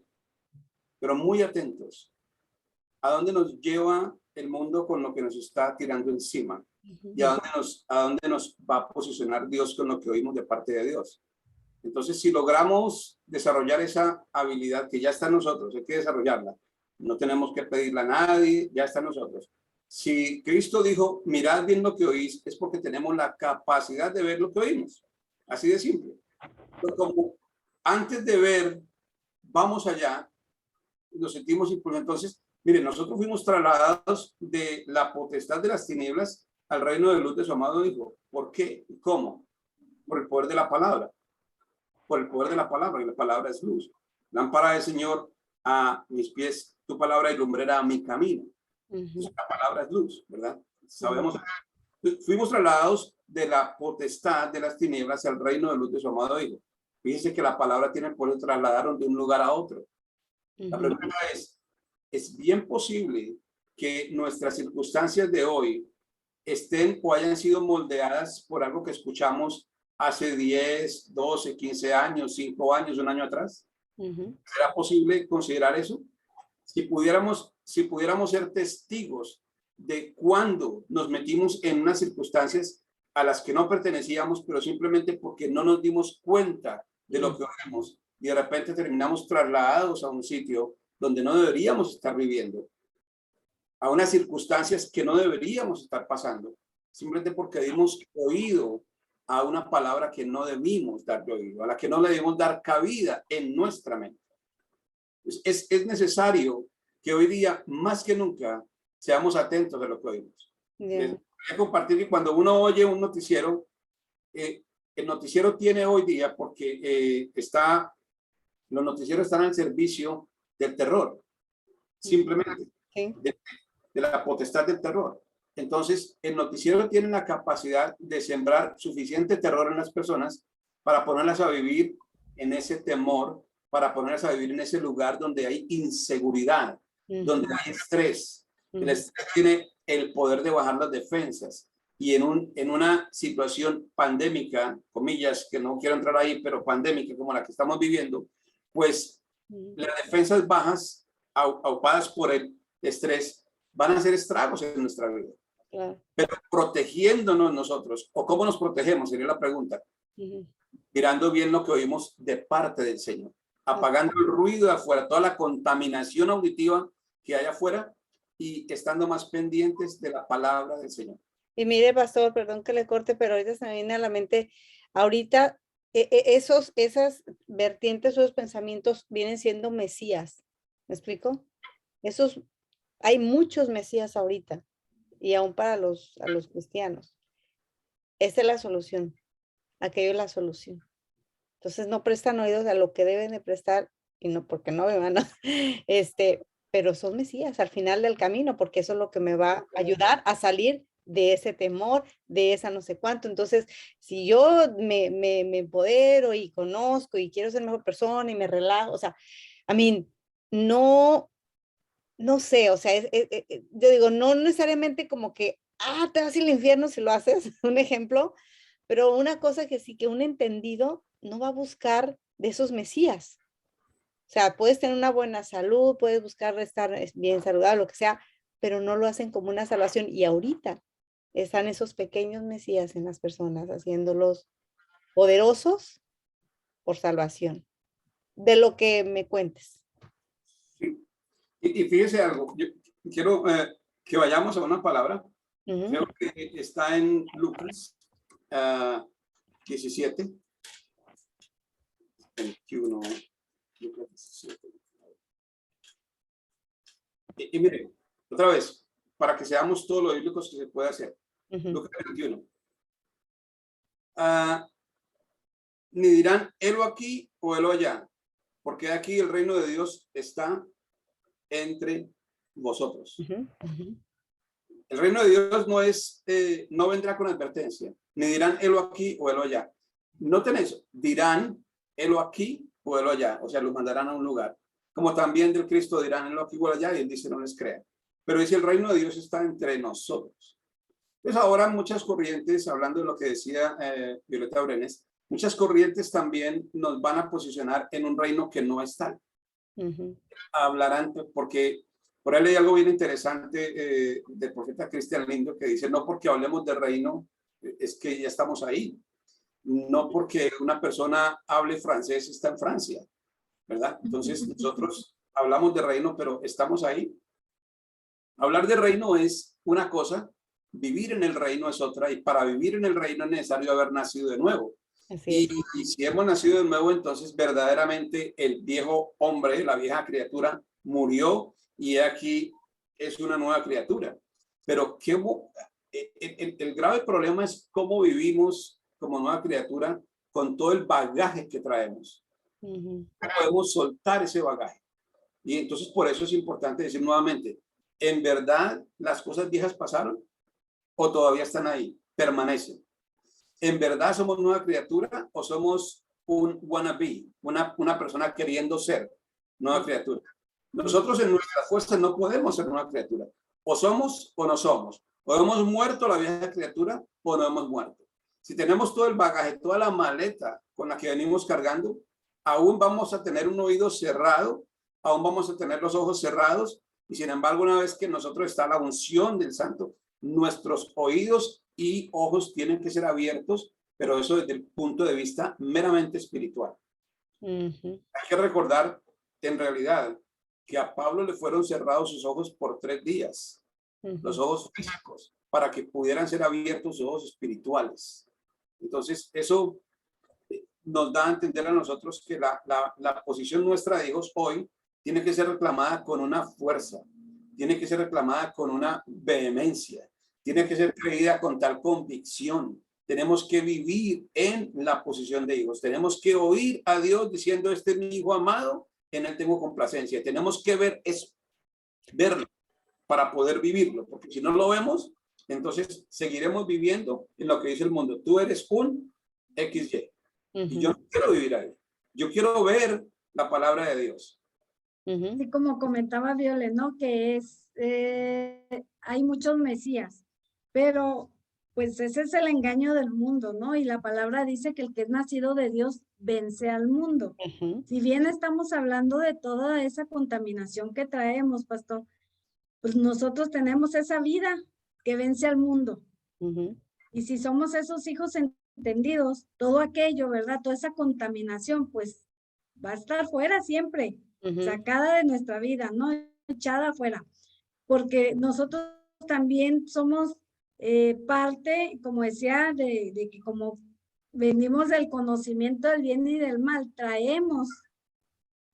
pero muy atentos a dónde nos lleva el mundo con lo que nos está tirando encima y a dónde nos va a posicionar Dios con lo que oímos de parte de Dios. Entonces, si logramos desarrollar esa habilidad que ya está en nosotros, hay que desarrollarla. No tenemos que pedirla a nadie, ya está en nosotros. Si Cristo dijo, mirad bien lo que oís, es porque tenemos la capacidad de ver lo que oímos. Así de simple. Pero como antes de ver, vamos allá, nos sentimos impulsados. Entonces, miren, nosotros fuimos trasladados de la potestad de las tinieblas al reino de luz de su amado Hijo. ¿Por qué? ¿Y cómo? Por el poder de la palabra. Por el poder de la palabra, y la palabra es luz. Lámpara del Señor a mis pies, tu palabra, y lumbrera a mi camino. La palabra es luz, ¿verdad? Sabemos. Fuimos trasladados de la potestad de las tinieblas al reino de luz de su amado Hijo. Fíjense que la palabra tiene por eso trasladaron de un lugar a otro. La pregunta es bien posible que nuestras circunstancias de hoy estén o hayan sido moldeadas por algo que escuchamos hace 10, 12, 15 años, 5 años, un año atrás? ¿Será posible considerar eso? Si pudiéramos ser testigos de cuando nos metimos en unas circunstancias a las que no pertenecíamos, pero simplemente porque no nos dimos cuenta de lo que oímos, y de repente terminamos trasladados a un sitio donde no deberíamos estar viviendo, a unas circunstancias que no deberíamos estar pasando, simplemente porque dimos oído a una palabra que no debimos darle oído, a la que no le debemos dar cabida en nuestra mente. Es necesario que hoy día, más que nunca, seamos atentos a lo que oímos. Les voy a compartir que cuando uno oye un noticiero, el noticiero tiene hoy día, porque los noticieros están al servicio del terror, simplemente de la potestad del terror. Entonces, el noticiero tiene la capacidad de sembrar suficiente terror en las personas para ponerlas a vivir en ese temor, para ponerlas a vivir en ese lugar donde hay inseguridad, donde hay estrés. El estrés tiene el poder de bajar las defensas. Y en una situación pandémica, comillas, que no quiero entrar ahí, pero pandémica como la que estamos viviendo, pues las defensas bajas, aupadas por el estrés, van a hacer estragos en nuestra vida. Pero protegiéndonos nosotros, o cómo nos protegemos, sería la pregunta. Mirando bien lo que oímos de parte del Señor, apagando el ruido de afuera, toda la contaminación auditiva que hay afuera, y estando más pendientes de la palabra del Señor. Y mire, pastor, perdón que le corte, pero ahorita se me viene a la mente, ahorita esas vertientes, esos pensamientos vienen siendo mesías. ¿Me explico? Hay muchos mesías ahorita, y aún para a los cristianos. Esta es la solución. Aquello es la solución. Entonces no prestan oídos a lo que deben de prestar, y no porque no me van a, pero son mesías al final del camino, porque eso es lo que me va a ayudar a salir de ese temor, de esa no sé cuánto. Entonces, si yo me empodero y conozco y quiero ser mejor persona y me relajo, o sea, no sé, o sea, yo digo, no necesariamente como que, te vas al infierno si lo haces, un ejemplo, pero una cosa que sí, que un entendido no va a buscar de esos mesías. O sea, puedes tener una buena salud, puedes buscar estar bien saludable, lo que sea, pero no lo hacen como una salvación. Y ahorita están esos pequeños mesías en las personas, haciéndolos poderosos por salvación. De lo que me cuentes. Sí. Y fíjese algo, yo quiero que vayamos a una palabra. Creo que está en Lucas 17, 21. Lucas 17. Y mire, otra vez, para que seamos todos los bíblicos que se puede hacer. Lucas 21. Ni dirán, helo aquí o helo allá, porque aquí el reino de Dios está entre vosotros. Ujú, ujú. El reino de Dios no es, no vendrá con advertencia, ni dirán helo aquí o helo allá. Noten eso, dirán helo aquí o helo allá, o sea, los mandarán a un lugar. Como también del Cristo dirán helo aquí o helo allá, y él dice no les crean. Pero dice el reino de Dios está entre nosotros. Pues ahora muchas corrientes, hablando de lo que decía Violeta Brenes, muchas corrientes también nos van a posicionar en un reino que no es tal. Ujú. Hablarán, porque por ahí leí algo bien interesante del profeta Cristian Lindo que dice, no porque hablemos de reino, es que ya estamos ahí. No porque una persona hable francés está en Francia, ¿verdad? Entonces nosotros hablamos de reino, pero estamos ahí. Hablar de reino es una cosa, vivir en el reino es otra, y para vivir en el reino es necesario haber nacido de nuevo. Así es. Y si hemos nacido de nuevo, entonces verdaderamente el viejo hombre, la vieja criatura, murió y aquí es una nueva criatura. Pero el grave problema es cómo vivimos como nueva criatura con todo el bagaje que traemos. Ujú. No podemos soltar ese bagaje. Y entonces por eso es importante decir nuevamente, ¿en verdad las cosas viejas pasaron o todavía están ahí? Permanecen. ¿En verdad somos nueva criatura o somos un wannabe, una persona queriendo ser nueva criatura? Nosotros en nuestras fuerzas no podemos ser nueva criatura. O somos o no somos. O hemos muerto la vieja criatura o no hemos muerto. Si tenemos todo el bagaje, toda la maleta con la que venimos cargando, aún vamos a tener un oído cerrado, aún vamos a tener los ojos cerrados, y sin embargo, una vez que nosotros está la unción del Santo, nuestros oídos y ojos tienen que ser abiertos, pero eso desde el punto de vista meramente espiritual. Ujú. Hay que recordar, en realidad, que a Pablo le fueron cerrados sus ojos por 3 días, los Ujú. ojos físicos, para que pudieran ser abiertos sus ojos espirituales. Entonces, eso nos da a entender a nosotros que la posición nuestra de hijos hoy tiene que ser reclamada con una fuerza, tiene que ser reclamada con una vehemencia, tiene que ser creída con tal convicción. Tenemos que vivir en la posición de hijos, tenemos que oír a Dios diciendo, este es mi hijo amado, en él tengo complacencia. Tenemos que ver eso, verlo para poder vivirlo, porque si no lo vemos, entonces seguiremos viviendo en lo que dice el mundo. Tú eres un XY. Y yo no quiero vivir ahí. Yo quiero ver la palabra de Dios. Ujú. Así como comentaba Viole, ¿no? Que hay muchos mesías, pero pues ese es el engaño del mundo, ¿no? Y la palabra dice que el que es nacido de Dios vence al mundo. Ujú. Si bien estamos hablando de toda esa contaminación que traemos, pastor, pues nosotros tenemos esa vida que vence al mundo. Ujú. Y si somos esos hijos entendidos, todo aquello, ¿verdad? Toda esa contaminación, pues va a estar fuera siempre, Ujú. sacada de nuestra vida, no echada afuera, porque nosotros también somos parte, como decía, de que como venimos del conocimiento del bien y del mal, traemos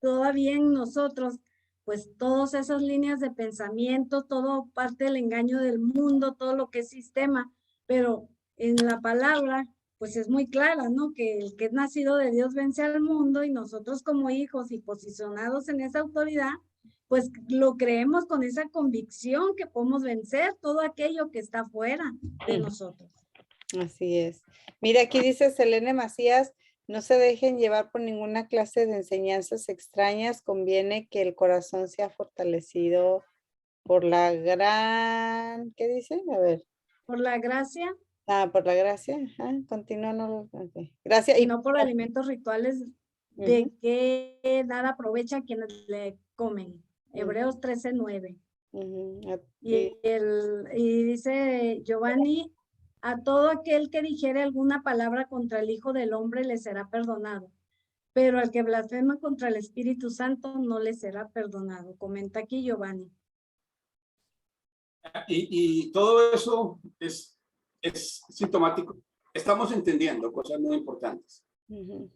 todavía en nosotros, pues todas esas líneas de pensamiento, todo parte del engaño del mundo, todo lo que es sistema, pero en la palabra, pues es muy clara, ¿no? Que el que es nacido de Dios vence al mundo y nosotros como hijos y posicionados en esa autoridad, pues lo creemos con esa convicción que podemos vencer todo aquello que está fuera de Ujú. nosotros. Así es. Mira, aquí dice Selene Macías, no se dejen llevar por ninguna clase de enseñanzas extrañas, conviene que el corazón sea fortalecido por la gran, ¿qué dice? A ver, Por la gracia por la gracia, ajá, continúa, no, ok. Gracias y y no por alimentos rituales de ujú, que nada aprovecha a quienes le comen. ujú, Hebreos 13:9. ujú, Y dice Giovanni, a todo aquel que dijere alguna palabra contra el Hijo del Hombre le será perdonado, pero al que blasfema contra el Espíritu Santo no le será perdonado. Comenta aquí Giovanni. Y todo eso es sintomático. Estamos entendiendo cosas muy importantes. ujú,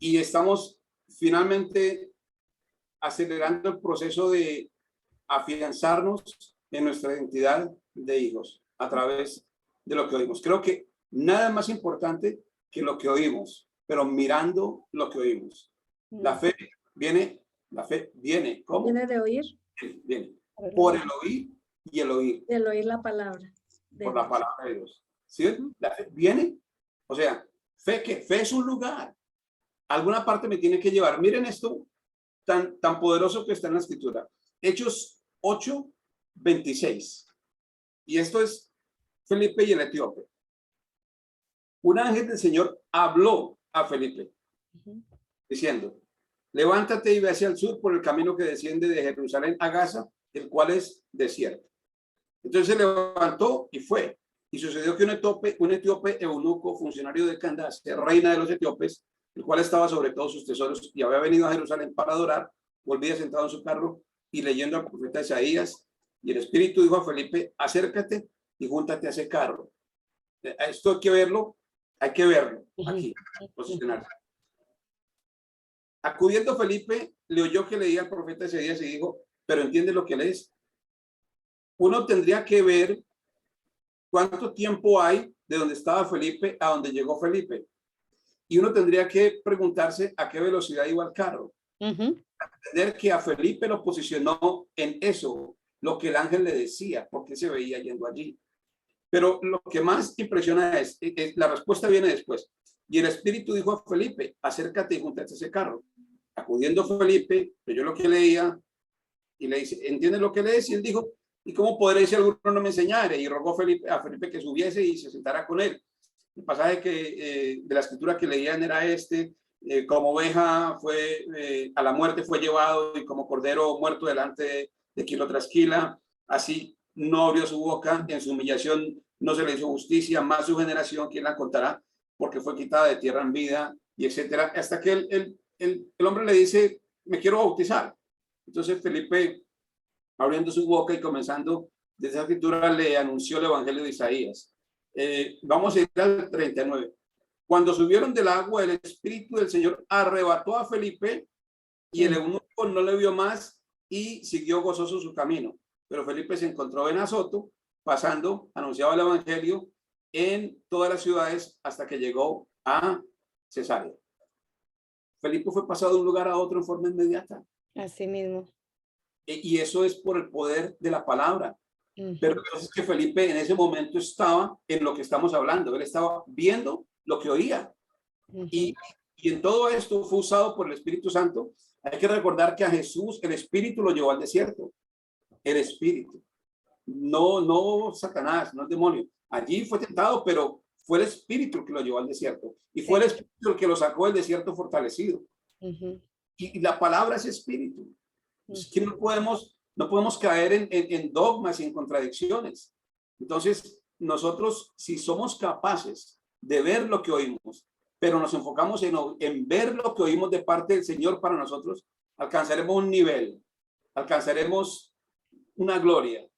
Y estamos finalmente acelerando el proceso de afianzarnos en nuestra identidad de hijos a través de lo que oímos. Creo que nada más importante que lo que oímos, pero mirando lo que oímos. La fe viene, ¿cómo? ¿Viene de oír? Viene. por el oír y el oír El oír la palabra. por la palabra de Dios. ¿Sí? La fe viene, o sea, fe que fe es un lugar. Alguna parte me tiene que llevar. Miren esto tan poderoso que está en la escritura. Hechos 8:26. Y esto es Felipe y el etíope. Un ángel del Señor habló a Felipe diciendo: levántate y ve hacia el sur por el camino que desciende de Jerusalén a Gaza, el cual es desierto. Entonces se levantó y fue. Y sucedió que un etíope eunuco, funcionario de Candace, reina de los etíopes, el cual estaba sobre todos sus tesoros y había venido a Jerusalén para adorar, volvía sentado en su carro y leyendo al profeta Isaías. Y el Espíritu dijo a Felipe: acércate y júntate a ese carro. Esto hay que verlo aquí, posicionarse. Acudiendo Felipe, le oyó que leía al profeta Isaías y dijo: pero ¿entiendes lo que lees? Uno tendría que ver cuánto tiempo hay de donde estaba Felipe a donde llegó Felipe. Y uno tendría que preguntarse a qué velocidad iba el carro. Entender que a Felipe lo posicionó en eso, lo que el ángel le decía, porque se veía yendo allí. Pero lo que más impresiona es la respuesta viene después. Y el Espíritu dijo a Felipe: acércate y júntate a ese carro. Acudiendo Felipe, leyó lo que leía y le dice: ¿entiendes lo que lees? Y él dijo: ¿y cómo podré si alguno no me enseñare? Y rogó a Felipe que subiese y se sentara con él. El pasaje de la escritura que leían era este: como oveja fue a la muerte fue llevado, y como cordero muerto delante de kilo tras kila, así no abrió su boca, en su humillación no se le hizo justicia, más su generación, ¿quién la contará? Porque fue quitada de tierra en vida, y etcétera, hasta que el hombre le dice: me quiero bautizar. Entonces Felipe, abriendo su boca y comenzando desde esa escritura, le anunció el evangelio de Isaías. Vamos a ir al 39. Cuando subieron del agua, el Espíritu del Señor arrebató a Felipe y el eunuco no le vio más y siguió gozoso su camino. Pero Felipe se encontró en Azoto, pasando, anunciaba el evangelio en todas las ciudades hasta que llegó a Cesarea. Felipe fue pasado de un lugar a otro en forma inmediata. Así mismo. Y eso es por el poder de la palabra. Pero es que Felipe en ese momento estaba en lo que estamos hablando. Él estaba viendo lo que oía. Y en todo esto fue usado por el Espíritu Santo. Hay que recordar que a Jesús el Espíritu lo llevó al desierto. El Espíritu. No Satanás, no el demonio. Allí fue tentado, pero fue el Espíritu que lo llevó al desierto. Y fue el Espíritu el que lo sacó del desierto fortalecido. Y la palabra es Espíritu. Es que no podemos caer en dogmas y en contradicciones. Entonces, nosotros, si somos capaces de ver lo que oímos, pero nos enfocamos en ver lo que oímos de parte del Señor para nosotros, alcanzaremos un nivel, alcanzaremos una gloria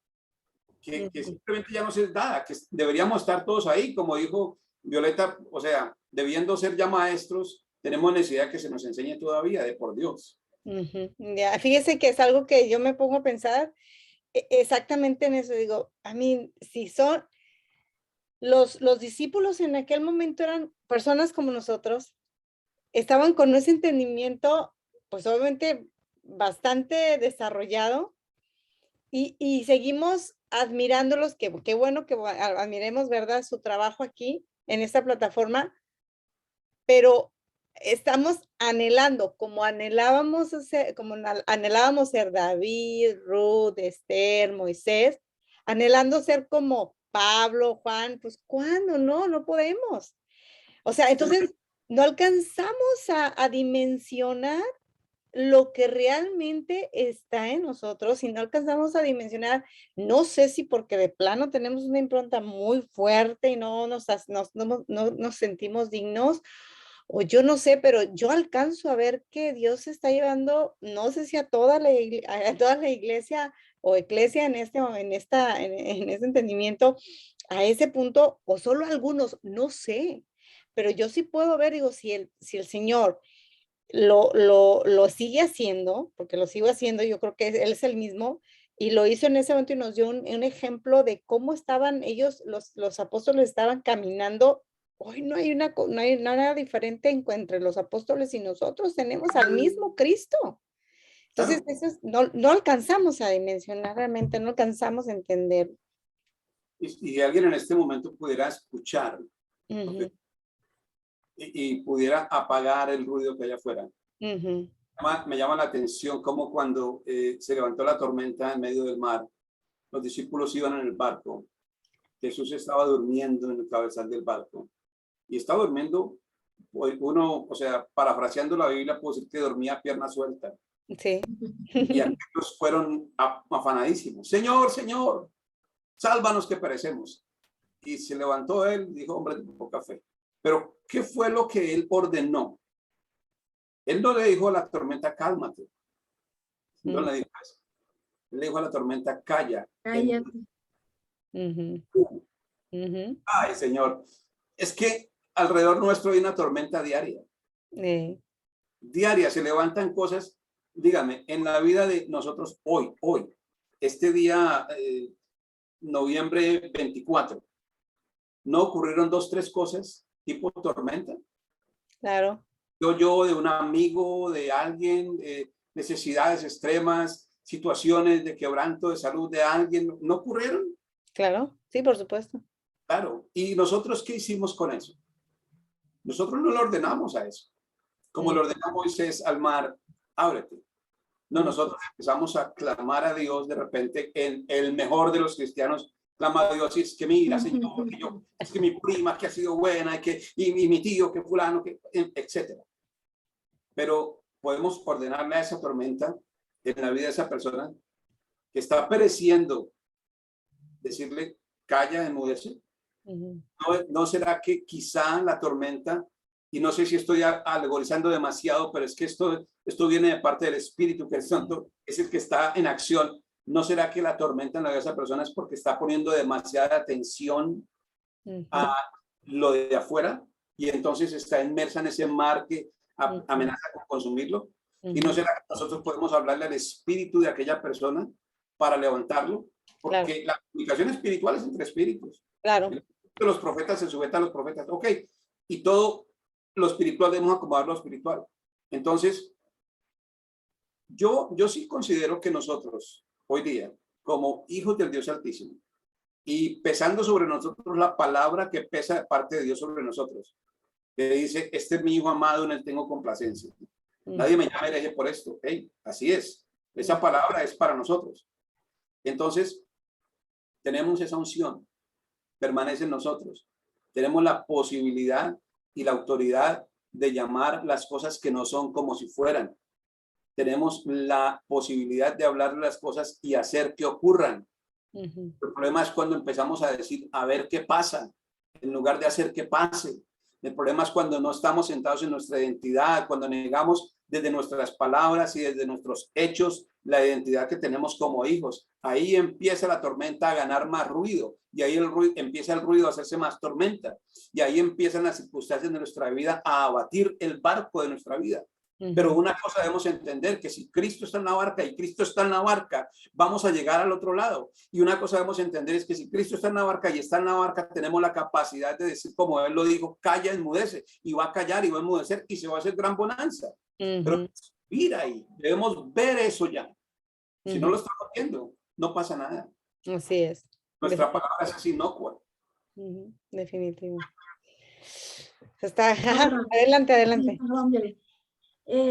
que simplemente ya nos es dada, que deberíamos estar todos ahí, como dijo Violeta, o sea, debiendo ser ya maestros, tenemos necesidad de que se nos enseñe todavía de por Dios. Ya, fíjese que es algo que yo me pongo a pensar exactamente en eso. Digo, a mí, si son los discípulos en aquel momento eran personas como nosotros, estaban con ese entendimiento, pues obviamente bastante desarrollado, y seguimos admirándolos, qué bueno que admiremos, ¿verdad?, su trabajo aquí en esta plataforma, pero estamos anhelando, como anhelábamos ser David, Ruth, Esther, Moisés, anhelando ser como Pablo, Juan, pues ¿cuándo? No podemos. O sea, entonces no alcanzamos a dimensionar lo que realmente está en nosotros, y no alcanzamos a dimensionar, no sé si porque de plano tenemos una impronta muy fuerte y no nos sentimos dignos, o yo no sé, pero yo alcanzo a ver que Dios está llevando, no sé si a toda la iglesia o eclesia en este entendimiento, a ese punto, o solo algunos, no sé, pero yo sí puedo ver, digo, si el Señor lo sigue haciendo, porque lo sigo haciendo, yo creo que Él es el mismo, y lo hizo en ese momento y nos dio un ejemplo de cómo estaban ellos, los apóstoles estaban caminando. Hoy no hay nada diferente entre los apóstoles y nosotros, tenemos al mismo Cristo. Entonces, Claro. eso es, no alcanzamos a dimensionar realmente, no alcanzamos a entender. Y alguien en este momento pudiera escuchar Ujú, y pudiera apagar el ruido que hay afuera. ujú, Me llama la atención como cuando se levantó la tormenta en medio del mar, los discípulos iban en el barco, Jesús estaba durmiendo en el cabezal del barco y estaba durmiendo, uno, o sea, parafraseando la Biblia, puedo decir que dormía a pierna suelta. sí. Y aquellos fueron afanadísimos. Señor, Señor, sálvanos que perecemos. Y se levantó él y dijo, hombre, de poca fe. Pero, ¿qué fue lo que él ordenó? Él no le dijo a la tormenta, cálmate. No le dijo eso. Él le dijo a la tormenta, calla. Cállate. Ujú, ujú, Ay, Señor. Es que alrededor nuestro hay una tormenta diaria. Diaria, se levantan cosas, dígame, en la vida de nosotros hoy, este día, noviembre 24, ¿no ocurrieron 2, 3 cosas tipo tormenta? claro, Yo de un amigo, de alguien, necesidades extremas, situaciones de quebranto de salud de alguien, ¿no ocurrieron? claro, sí, por supuesto. Claro. ¿Y nosotros qué hicimos con eso? Nosotros no lo ordenamos a eso. Como Mm, lo ordenó Moisés al mar, ábrete. No, mm, nosotros empezamos a clamar a Dios de repente, en el mejor de los cristianos clama a Dios y es que mira, Señor, que yo, es que mi prima que ha sido buena y mi tío que fulano, que, etcétera. Pero podemos ordenarle a esa tormenta en la vida de esa persona que está pereciendo, decirle, calla, enmudece. ujú, ¿No será que quizá la tormenta, y no sé si estoy alegorizando demasiado, pero es que esto viene de parte del Espíritu, que es Santo, es el que está en acción? ¿No será que la tormenta en la vida de esa persona es porque está poniendo demasiada atención ujú, a lo de afuera y entonces está inmersa en ese mar que ujú, amenaza con consumirlo? ¿Y no ujú, será que nosotros podemos hablarle al espíritu de aquella persona para levantarlo? claro, Porque la comunicación espiritual es entre espíritus. claro. Los profetas se sujeta a los profetas. Ok, y todo lo espiritual debemos acomodar lo espiritual. Entonces, yo sí considero que nosotros, hoy día, como hijos del Dios Altísimo, y pesando sobre nosotros la palabra que pesa de parte de Dios sobre nosotros, que dice, este es mi hijo amado, en él tengo complacencia. Nadie me llama hereje por esto. Hey, así es. Esa palabra es para nosotros. Entonces, tenemos esa unción, permanece en nosotros. Tenemos la posibilidad y la autoridad de llamar las cosas que no son como si fueran. Tenemos la posibilidad de hablar las cosas y hacer que ocurran. Ujú, El problema es cuando empezamos a decir, a ver qué pasa, en lugar de hacer que pase. El problema es cuando no estamos sentados en nuestra identidad, cuando negamos desde nuestras palabras y desde nuestros hechos la identidad que tenemos como hijos. Ahí empieza la tormenta a ganar más ruido y ahí empieza el ruido a hacerse más tormenta y ahí empiezan las circunstancias de nuestra vida a abatir el barco de nuestra vida. Pero ujú, una cosa debemos entender, que si Cristo está en la barca y Cristo está en la barca, vamos a llegar al otro lado. Y una cosa debemos entender es que si Cristo está en la barca y está en la barca, tenemos la capacidad de decir, como Él lo dijo, calla, enmudece, y va a callar y va a enmudecer y se va a hacer gran bonanza. Pero ujú, mira ahí, debemos ver eso ya. Si no ujú. lo estamos viendo, no pasa nada. Así es. Nuestra palabra es así inocua. Ujú, definitivo. Está, Ahora, adelante, sí, adelante. perdón, Viole.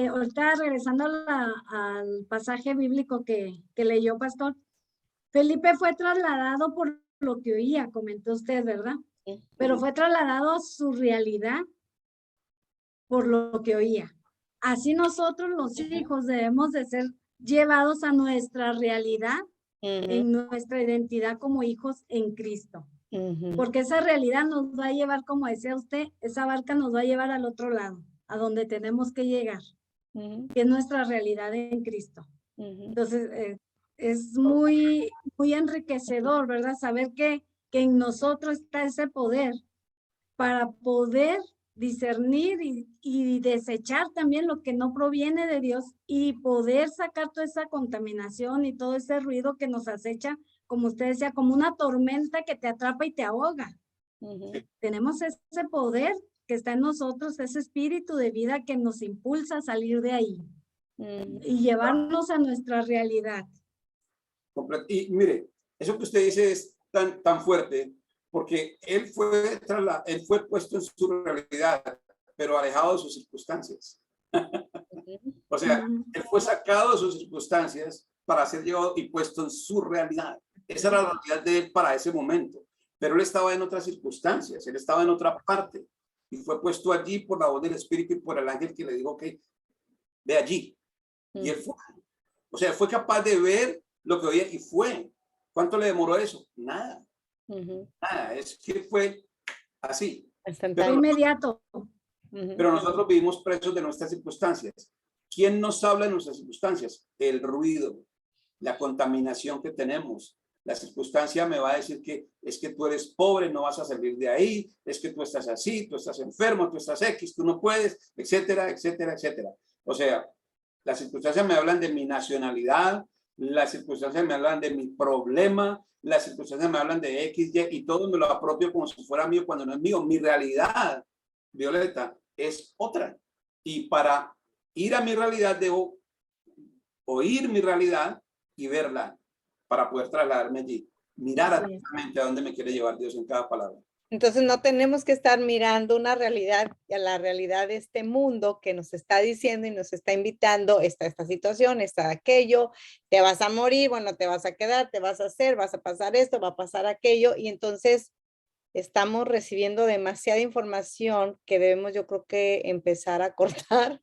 Ahorita regresando al pasaje bíblico que leyó Pastor, Felipe fue trasladado por lo que oía, comentó usted, ¿verdad? Pero fue trasladado a su realidad por lo que oía. Así nosotros los hijos debemos de ser llevados a nuestra realidad Ujú, en nuestra identidad como hijos en Cristo. ujú, Porque esa realidad nos va a llevar, como decía usted, esa barca nos va a llevar al otro lado, a donde tenemos que llegar, ujú, que es nuestra realidad en Cristo. ujú, Entonces, es muy, muy enriquecedor, ¿verdad? Saber que en nosotros está ese poder para poder discernir y desechar también lo que no proviene de Dios y poder sacar toda esa contaminación y todo ese ruido que nos acecha, como usted decía, como una tormenta que te atrapa y te ahoga. ujú, Tenemos ese poder que está en nosotros, ese espíritu de vida que nos impulsa a salir de ahí. y llevarnos a nuesra realidad. Y mire, eso que usted dice es tan fuerte, porque él fue puesto en su realidad, pero alejado de sus circunstancias. O sea, él fue sacado de sus circunstancias para ser llevado y puesto en su realidad. Esa era la realidad de él para ese momento, pero él estaba en otras circunstancias, él estaba en otra parte y fue puesto allí por la voz del Espíritu y por el ángel que le dijo que ve allí. Y él fue. O sea, fue capaz de ver lo que veía y fue. ¿Cuánto le demoró eso? Nada. Nada, es que fue así. Fue inmediato. Pero nosotros vivimos presos de nuestras circunstancias. ¿Quién nos habla de nuestras circunstancias? El ruido, la contaminación que tenemos. La circunstancia me va a decir que es que tú eres pobre, no vas a salir de ahí, es que tú estás así, tú estás enfermo, tú estás X, tú no puedes, etcétera, etcétera, etcétera. O sea, las circunstancias me hablan de mi nacionalidad, las circunstancias me hablan de mi problema, las circunstancias me hablan de X, Y, y todo me lo apropio como si fuera mío cuando no es mío. Mi realidad, Violeta, es otra. Y para ir a mi realidad debo oír mi realidad y verla para poder trasladarme allí. Mirar atentamente a dónde me quiere llevar Dios en cada palabra. Entonces no tenemos que estar mirando una realidad, a la realidad de este mundo que nos está diciendo y nos está invitando, esta situación, está aquello, te vas a morir, bueno, te vas a quedar, te vas a hacer, vas a pasar esto, va a pasar aquello, y entonces estamos recibiendo demasiada información que debemos, yo creo que empezar a cortar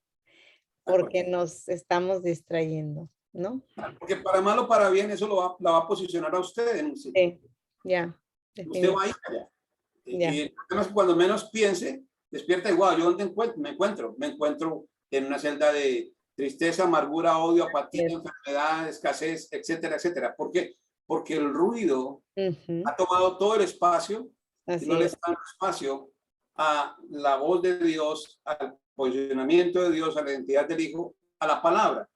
porque nos estamos distrayendo, ¿no? Porque para mal o para bien eso la va a posicionar a usted en un sitio. Sí, ya. Usted va a ir allá. Y cuando menos piense, despierta y wow, ¿yo dónde me encuentro? Me encuentro en una celda de tristeza, amargura, odio, apatía, enfermedad, escasez, etcétera, etcétera. ¿Por qué? Porque el ruido ha tomado todo el espacio y no le está dando espacio a la voz de Dios, al posicionamiento de Dios, a la identidad del Hijo, a la palabra.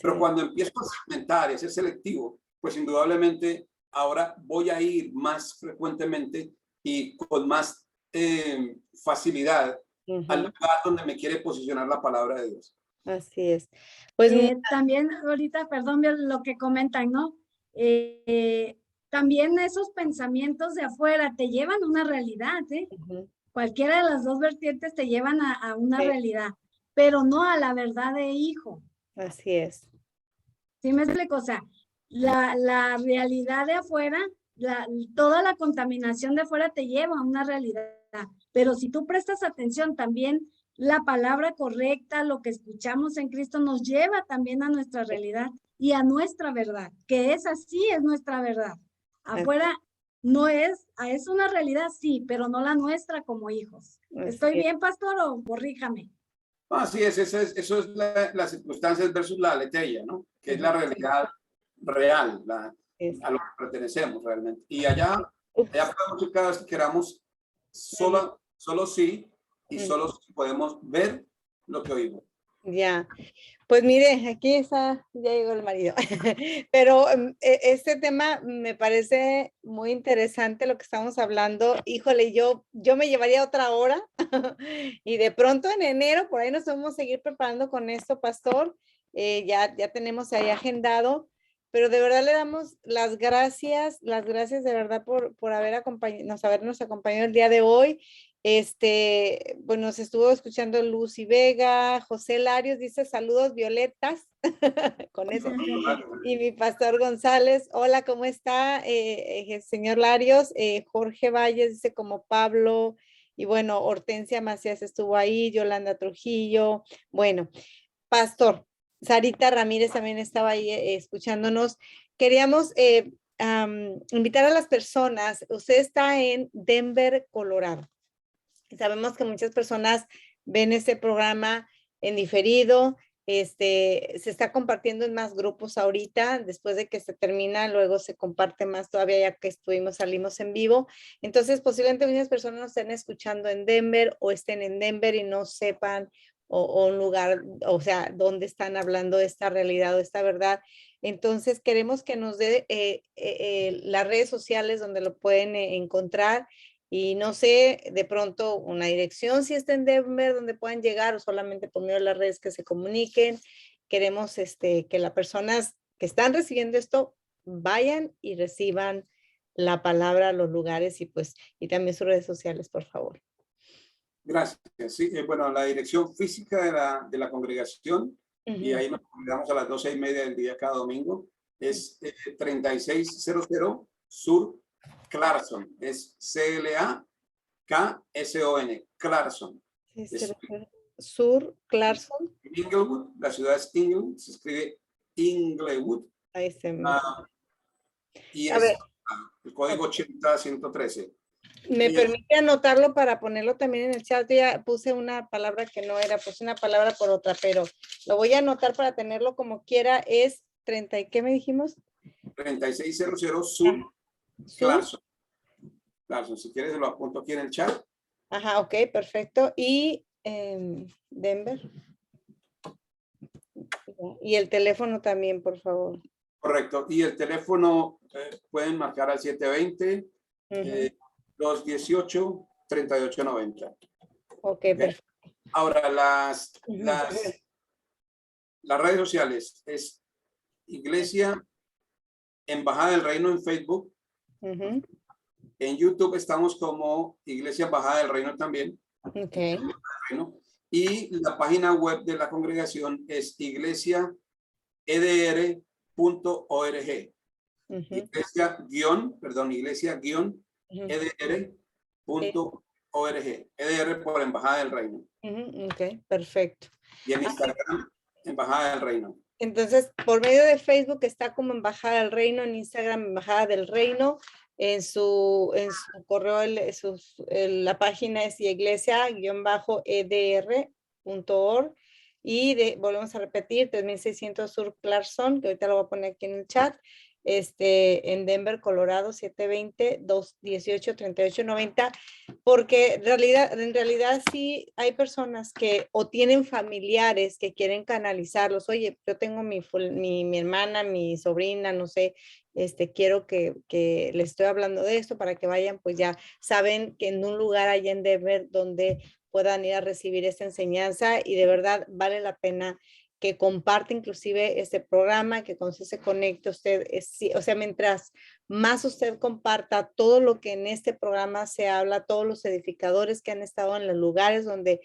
Pero cuando empiezo a segmentar y a ser selectivo, pues indudablemente ahora voy a ir más frecuentemente y con más facilidad al lugar donde me quiere posicionar la palabra de Dios. Así es. Pues también ahorita, perdón, lo que comentan, ¿no? También esos pensamientos de afuera te llevan a una realidad, ¿eh? Cualquiera de las dos vertientes te llevan a una realidad, pero no a la verdad de hijo. Así es. ¿Sí me explico? O sea, la realidad de afuera, toda la contaminación de afuera te lleva a una realidad, pero si tú prestas atención también, la palabra correcta, lo que escuchamos en Cristo nos lleva también a nuestra realidad y a nuestra verdad, que es así, es nuestra verdad. Afuera no es una realidad, sí, pero no la nuestra como hijos. ¿Estoy bien, pastor, o corríjame? Así es, eso es las circunstancias versus la aletheia, ¿no? Que es la realidad real, a lo que pertenecemos realmente. Y allá podemos ir cada vez que queramos, solo sí, y solo sí podemos ver lo que oímos. Ya, pues mire, aquí está, ya llegó el marido, pero este tema me parece muy interesante lo que estamos hablando. Híjole, yo me llevaría otra hora y de pronto en enero, por ahí nos vamos a seguir preparando con esto, pastor. Ya tenemos ahí agendado, pero de verdad le damos las gracias de verdad por habernos acompañado el día de hoy. Pues nos estuvo escuchando Lucy Vega, José Larios dice saludos violetas, con eso. Y mi pastor González, hola, ¿cómo está? Señor Larios, Jorge Valles dice como Pablo, y bueno, Hortensia Macías estuvo ahí, Yolanda Trujillo, bueno, pastor, Sarita Ramírez también estaba ahí escuchándonos. Queríamos invitar a las personas, usted está en Denver, Colorado. Sabemos que muchas personas ven este programa en diferido, se está compartiendo en más grupos ahorita, después de que se termina, luego se comparte más todavía ya que salimos en vivo. Entonces, posiblemente muchas personas nos estén escuchando en Denver o estén en Denver y no sepan o un lugar, o sea, dónde están hablando de esta realidad o esta verdad. Entonces, queremos que nos dé las redes sociales donde lo pueden encontrar. Y no sé, de pronto una dirección si está en Denver donde puedan llegar o solamente por medio de las redes que se comuniquen. queremos que las personas que están recibiendo esto vayan y reciban la palabra a los lugares y también sus redes sociales, por favor. Gracias. Sí, bueno, la dirección física de la congregación, y ahí nos congregamos a las 12:30 del día cada domingo, es 3600 Sur Clarkson. Es C-L-A-K-S-O-N, Clarkson. Sur Clarkson. Inglewood, la ciudad es Inglewood, se escribe Inglewood. Ahí se me... y es el código 80113. ¿Me permite anotarlo para ponerlo también en el chat? Yo ya puse una palabra que no era, puse una palabra por otra, pero lo voy a anotar para tenerlo como quiera. Es 30, ¿y qué me dijimos? 3600 Sur Clarkson. Clarkson, si quieres lo apunto aquí en el chat. Ajá, ok, perfecto. Y Denver. Y el teléfono también, por favor. Correcto. Y el teléfono pueden marcar al 720 218-3890. Ok, perfecto. Ahora, las redes sociales es Iglesia Embajada del Reino en Facebook. En YouTube estamos como Iglesia Embajada del Reino también. Ok. Y la página web de la congregación es iglesiaedr.org. Iglesia-edr.org. EDR por Embajada del Reino. Ok, perfecto. Y en Instagram, Embajada del Reino. Entonces, por medio de Facebook está como Embajada del Reino, en Instagram Embajada del Reino, en su correo, la página es iglesia-edr.org y volvemos a repetir, 3600 Sur Clarkson, que ahorita lo voy a poner aquí en el chat, en Denver, Colorado, 720-218-3890, porque en realidad sí hay personas que o tienen familiares que quieren canalizarlos. Oye, yo tengo mi hermana, mi sobrina, no sé, quiero que les estoy hablando de esto para que vayan, pues ya saben que en un lugar allá en Denver donde puedan ir a recibir esta enseñanza y de verdad vale la pena que comparte inclusive este programa, que cuando se conecte usted, o sea, mientras más usted comparta todo lo que en este programa se habla, todos los edificadores que han estado en los lugares donde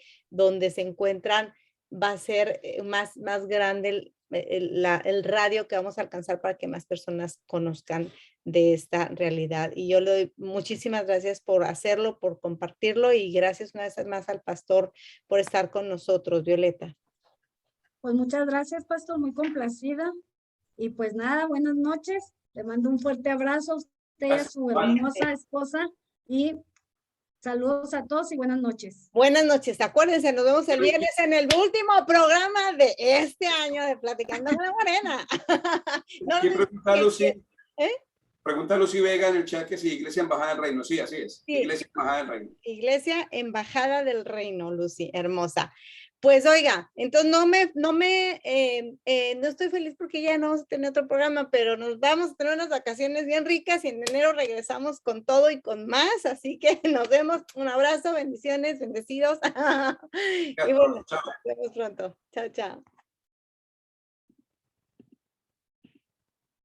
se encuentran, va a ser más grande el radio que vamos a alcanzar para que más personas conozcan de esta realidad. Y yo le doy muchísimas gracias por hacerlo, por compartirlo y gracias una vez más al pastor por estar con nosotros, Violeta. Pues muchas gracias, pastor, muy complacida. Y pues nada, buenas noches. Le mando un fuerte abrazo a usted y a su hermosa esposa. Y saludos a todos y buenas noches. Buenas noches. Acuérdense, nos vemos el viernes en el último programa de este año de Platicando con la Morena. Pregunta Lucy Vega en el chat que si Iglesia Embajada del Reino. Sí, así es. Sí. Iglesia Embajada del Reino. Iglesia Embajada del Reino, Lucy, hermosa. Pues oiga, entonces no estoy feliz porque ya no vamos a tener otro programa, pero nos vamos a tener unas vacaciones bien ricas y en enero regresamos con todo y con más, así que nos vemos. Un abrazo, bendiciones, bendecidos. Y bueno, nos vemos pronto. Chao, chao.